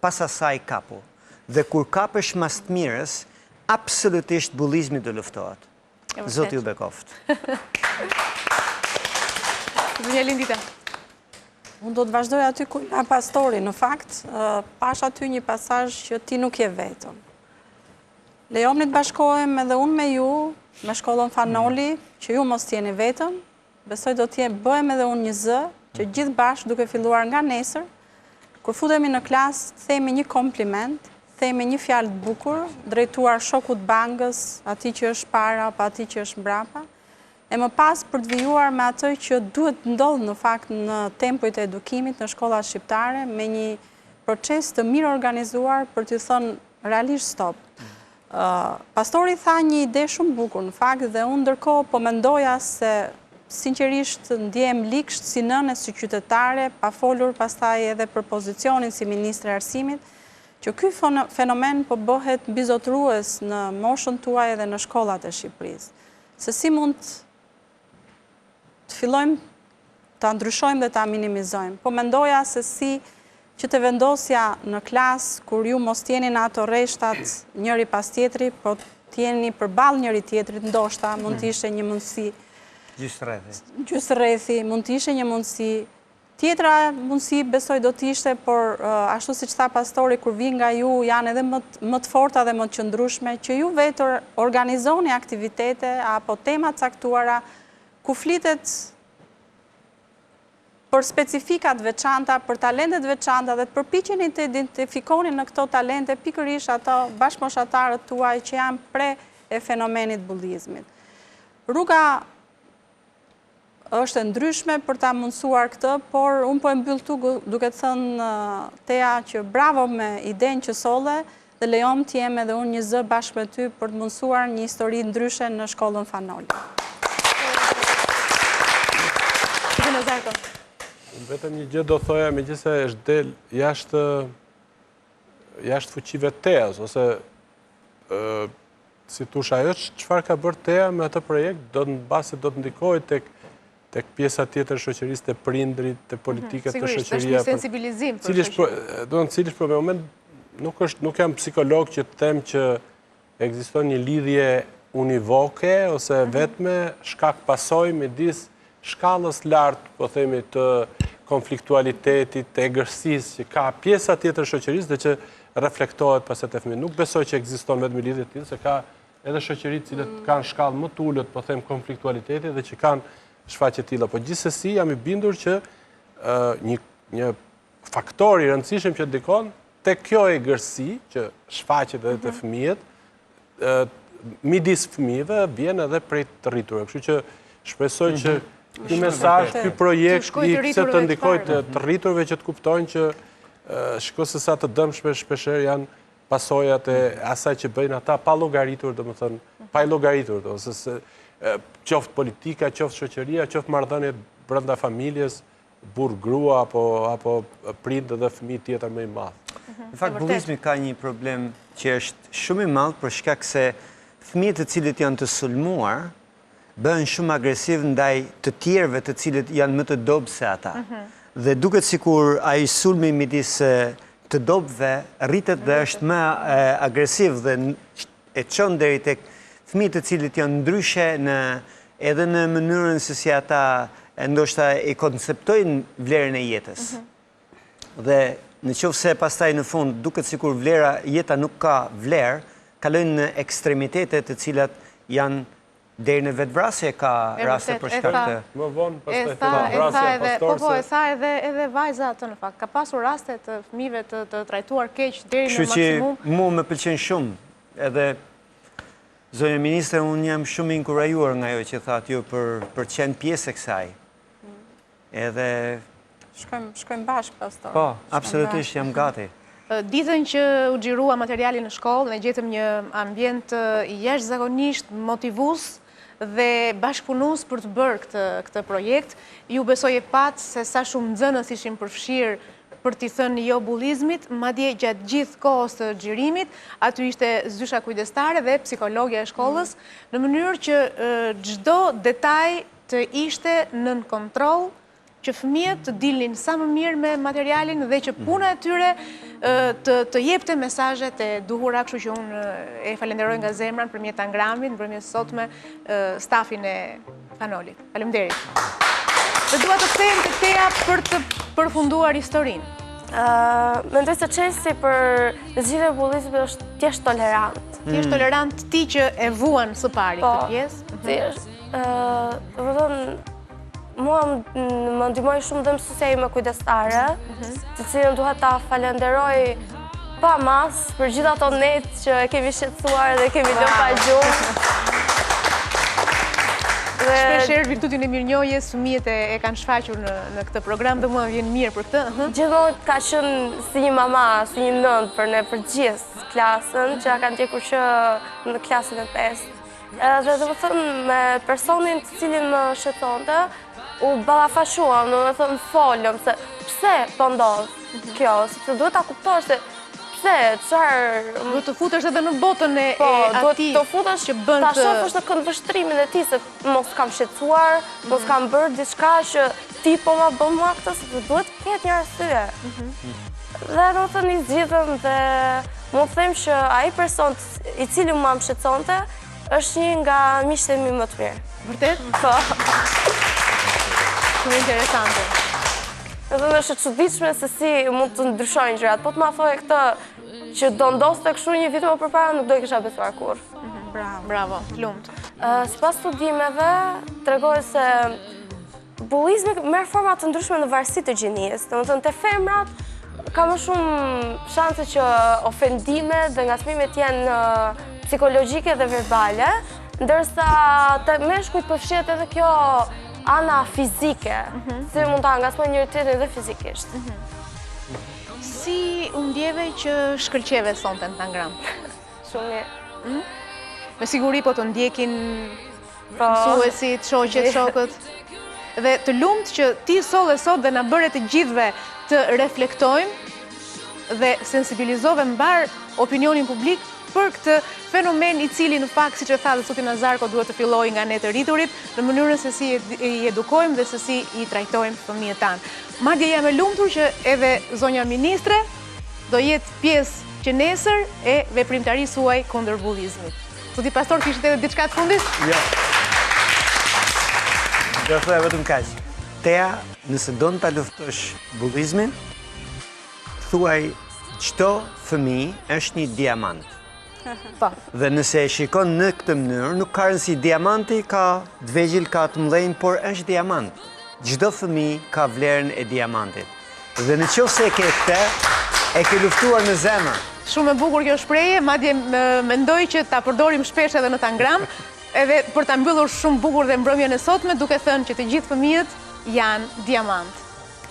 pas asaj kapu. Dhe kur kapesh mas të mirës, absolutisht bullizmi do luftohet. Zoti ju bekoft. Zonja Lindita. Unë do të vazhdoj aty ku nga pastori. Në fakt, pash aty një pasazh që ti nuk je vetëm. Lejoni të bashkohem edhe unë me ju, me shkollën Fanoli, që ju mos t'jeni vetëm. Besoj do bëhem edhe unë një zë, që gjithë bashkë duke filluar nga nesër, kur futemi në klasë, themi një kompliment, themi një fjalë të bukur, drejtuar shokut bangës, atij që është para, pa atij që është mbrapa, e më pas për të vijuar me atë që duhet ndodhë në fakt në tempojt e edukimit në shkollat shqiptare, me një proces të mirë organizuar për të thënë realisht stop. Pastori tha një ide shumë bukur, në fakt, dhe unë ndërkohë po mendoja se sinqerisht ndjem likësht si nënë, si qytetare, pa folur pastaj edhe për pozicionin si ministre e arsimit, që ky fenomen po bëhet mbizotrues në moshën tuaj edhe në shkollat e Shqipërisë. Se si mund të fillojmë ta ndryshojmë dhe ta minimizojmë. Po mendoja se si që të vendosja në klasë kur ju mos t'jeni në ato rreshtat njëri pas tjetri, po t'jeni përballë njëri tjetrit, ndoshta mund të ishte një mundësi. Gjysë rrethi, mund të ishte një mundësi. Tjetra mundësi besoj do të ishte, por ashtu siç tha pastori, kur vi nga ju janë edhe më të forta dhe më të qëndrueshme, që ju vetë organizoni aktivitete apo tema caktuara ku flitet për specifikat veçanta, për talentet veçanta dhe të përpiqeni të identifikoni në këto talente pikërisht ato bashkëmoshatarët tuaj që janë pre e fenomenit bullizmit. Rruga është ndryshme për ta mundësuar këtë, por unë po e mbyll tu duke të thënë Tea që bravo me idenë që solle dhe lejom të jem edhe unë një zë bashkë me ty për të mundësuar një histori ndryshe në shkollën Fanoli. Vetëm një gjë do thoja, megjithëse është del jashtë fuqive të Teas, ose si thua ajo çfarë ka bërë Tea me atë projekt, do të mbase do të ndikojë tek pjesa tjetër shoqërisë, të prindrit, të politikët të shoqëria. Sigurisht, është një sensibilizim për shoqërinë. Cili është për me moment, nuk jam psikolog që të them që ekziston një lidhje univoke ose vetme shkak pasoj midis shkallës lartë, po themi, të konfliktualitetit, të egërsisë që ka pjesa tjetër shoqërisë dhe që reflektohet pas e fëmijë. Nuk besoj që ekziston vetëm lidhje të tillë, se ka edhe shoqëri të cilët kanë shkallë më të ulët, po them, konfliktualiteti dhe që kanë shfaqje të tilla. Po gjithsesi jam i bindur që një faktor i rëndësishëm që ndikon tek kjo egërsi që shfaqet edhe te fëmijët, midis fëmijëve vjen edhe prej të rriturve. Kështu që shpresoj që ky mesazh, ky projekt i se të ndikojë të rriturve që të kuptojnë që shiko se sa të dëmshme shpeshherë janë pasojat e asaj që bëjnë ata pa llogaritur, domethënë, pa i llogaritur, ose se qoftë politika, qoftë shoqëria, qoftë marrëdhëniet brenda familjes, burr grua apo prind dhe fëmijë tjetër më i madh. Në fakt, bullizmi ka një problem që është shumë i madh për shkak se fëmijët të cilët janë të sulmuar bëhen shumë agresiv ndaj të tjerëve të cilët janë më të dobë se ata. Dhe duket sikur ai sulmi midis të dobëve rritet dhe është më agresiv dhe e çon deri tek fëmijët të cilët janë ndryshe edhe në mënyrën se si ata ndoshta e konceptojnë vlerën e jetës. Dhe në qoftë se pastaj në fund duket sikur jeta nuk ka vlerë, kalojnë në ekstremitete të cilat janë deri në vetvrasje ka raste për shkak të më vonë pastaj vrasja pastorse. Po, e tha edhe vajza atë në fakt. Ka pasur raste të fëmijëve të trajtuar keq deri në maksimum. Kështu që mua më pëlqen shumë. Edhe zonja ministre, unë jam shumë i inkurajuar nga ajo që thatë ju për të qenë pjesë e kësaj. Edhe shkojmë bashkë pastor. Po, absolutisht jam gati. Ditën që u xhirua materiali në shkollë, ne gjetëm një ambient jashtëzakonisht motivues dhe bashkëpunues për të bërë këtë projekt. Ju besoj e pat se sa shumë nxënës ishin përfshirë për t'i thënë jo bullizmit, madje gjatë gjithë kohës të xhirimit, aty ishte zysha kujdestare dhe psikologja e shkollës, në mënyrë që çdo detaj të ishte nën kontroll, që fëmijët të dilnin sa më mirë me materialin dhe që puna e tyre të jepte mesazhet e duhura, kështu që unë e falenderoj nga zemra nëpërmjet Tangramit, nëpërmjet sotme stafin e Fanolit. Faleminderit. Dhe dua të them tek Teja për të përfunduar historinë. Mendoj se çelësi për zgjidhjen e bullizmit është thjesht tolerant. Ti je tolerant ti që e vuan së pari këtë pjesë? Domethënë mua më ndihmoi shumë dhe mësuesja ime kujdestare, të cilën duhet ta falenderoj pa mas për gjithë ato net që e kemi shqetësuar dhe kemi lënë pa gjumë. Shpeshherë virtutin e mirënjohjes fëmijët e kanë shfaqur në këtë program dhe mua vjen mirë për këtë. Gjithmonë ka qenë si një mama, si një nënt për ne, për gjithë klasën, që kanë ndjekur që në klasën e 5. Dhe domethënë me personin të cilin më shqetësonte, u ballafashuam, domethënë folëm se pse po ndodh kjo, sepse duhet ta kuptosh se pse, çfarë duhet të futesh edhe në botën e atij të futesh që bën ta shohësh në këndvështrimin e tij se mos kam shqetësuar, mos kam bërë diçka që ti po ma bën mua këtë, sepse duhet të ketë një arsye. Dhe domethënë i zgjidhëm dhe mund të them që ai person i cili mua më shqetësonte është një nga miqtë e mi më të mirë. Vërtet? Po. Shumë interesante. Edhe është e çuditshme se si mund të ndryshojnë gjërat. Po të ma thoje këtë që do ndoste kështu një vit më përpara, nuk do i kisha besuar kurrë. Bravo, lumt. Sipas studimeve tregohet se bullizmi merr forma të ndryshme në varësi të gjinisë. Domethënë te femrat ka më shumë shanse që ofendimet dhe ngacmimet jenë psikologjike dhe verbale, ndërsa te meshkujt përfshihet edhe kjo ana fizike, si mund ta ngacmojnë njëri tjetrin edhe fizikisht. Si u ndjeve që shkëlqeve sonte në Tangram? Shumë mirë. Me siguri po të ndjekin mësuesit, shoqet, shokët. Dhe të lumt që ti solle sot dhe na bëre të gjithëve të reflektojmë dhe sensibilizove mbar opinionin publik për këtë fenomen i cili në fakt, siç e tha dhe Suti Nazarko, duhet të fillojë nga ne të rriturit në mënyrën se si i edukojmë dhe se si i trajtojmë fëmijët tanë. Madje jam e lumtur që edhe zonja ministre do jetë pjesë që nesër e veprimtarisë suaj kundër bullizmit. Zoti pastor, kishte edhe diçka të fundit? Jo. Do të thoya vetëm kaq. Tea, nëse do ta luftosh bullizmin, thuaj çdo fëmijë është një diamant. Po. Dhe nëse e shikon në këtë mënyrë, nuk ka rëndësi diamanti ka të vegjël, ka të mëdhenj, por është diamant. Çdo fëmijë ka vlerën e diamantit. Dhe nëse e ke këtë, e ke luftuar në zemër. Shumë e bukur kjo shprehje, madje mendoj që ta përdorim shpesh edhe në tangram, edhe për ta mbyllur shumë bukur dhe mbrëmjen e sotme, duke thënë që të gjithë fëmijët janë diamant.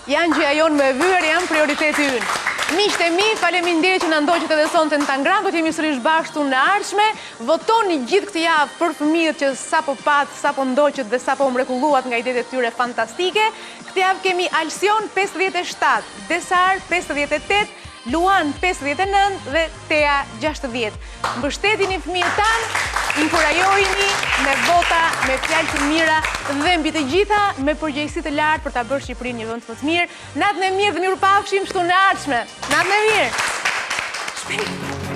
Janë gjëja jonë më e vyer, janë prioriteti ynë. Miqtë e mi, faleminderit që na ndoqët edhe sonte në tangram, do të jemi sërish bashkë në ardhshme. Votoni gjithë këtë javë për fëmijët që sapo pat, sapo ndoqët dhe sapo mrekulluat nga idetë e tyre fantastike. Këtë javë kemi Alsion 57, Desar 58, Luan 59 dhe Tea 60. Mbështetini fëmijët tanë, inkurajojini me vota, me fjalë të mira dhe mbi të gjitha me përgjegjësi të lartë për ta bërë Shqipërinë një vend më të mirë. Natën e mirë dhe mirupafshim shtu në ardhshme. Natën e mirë. Shpejt.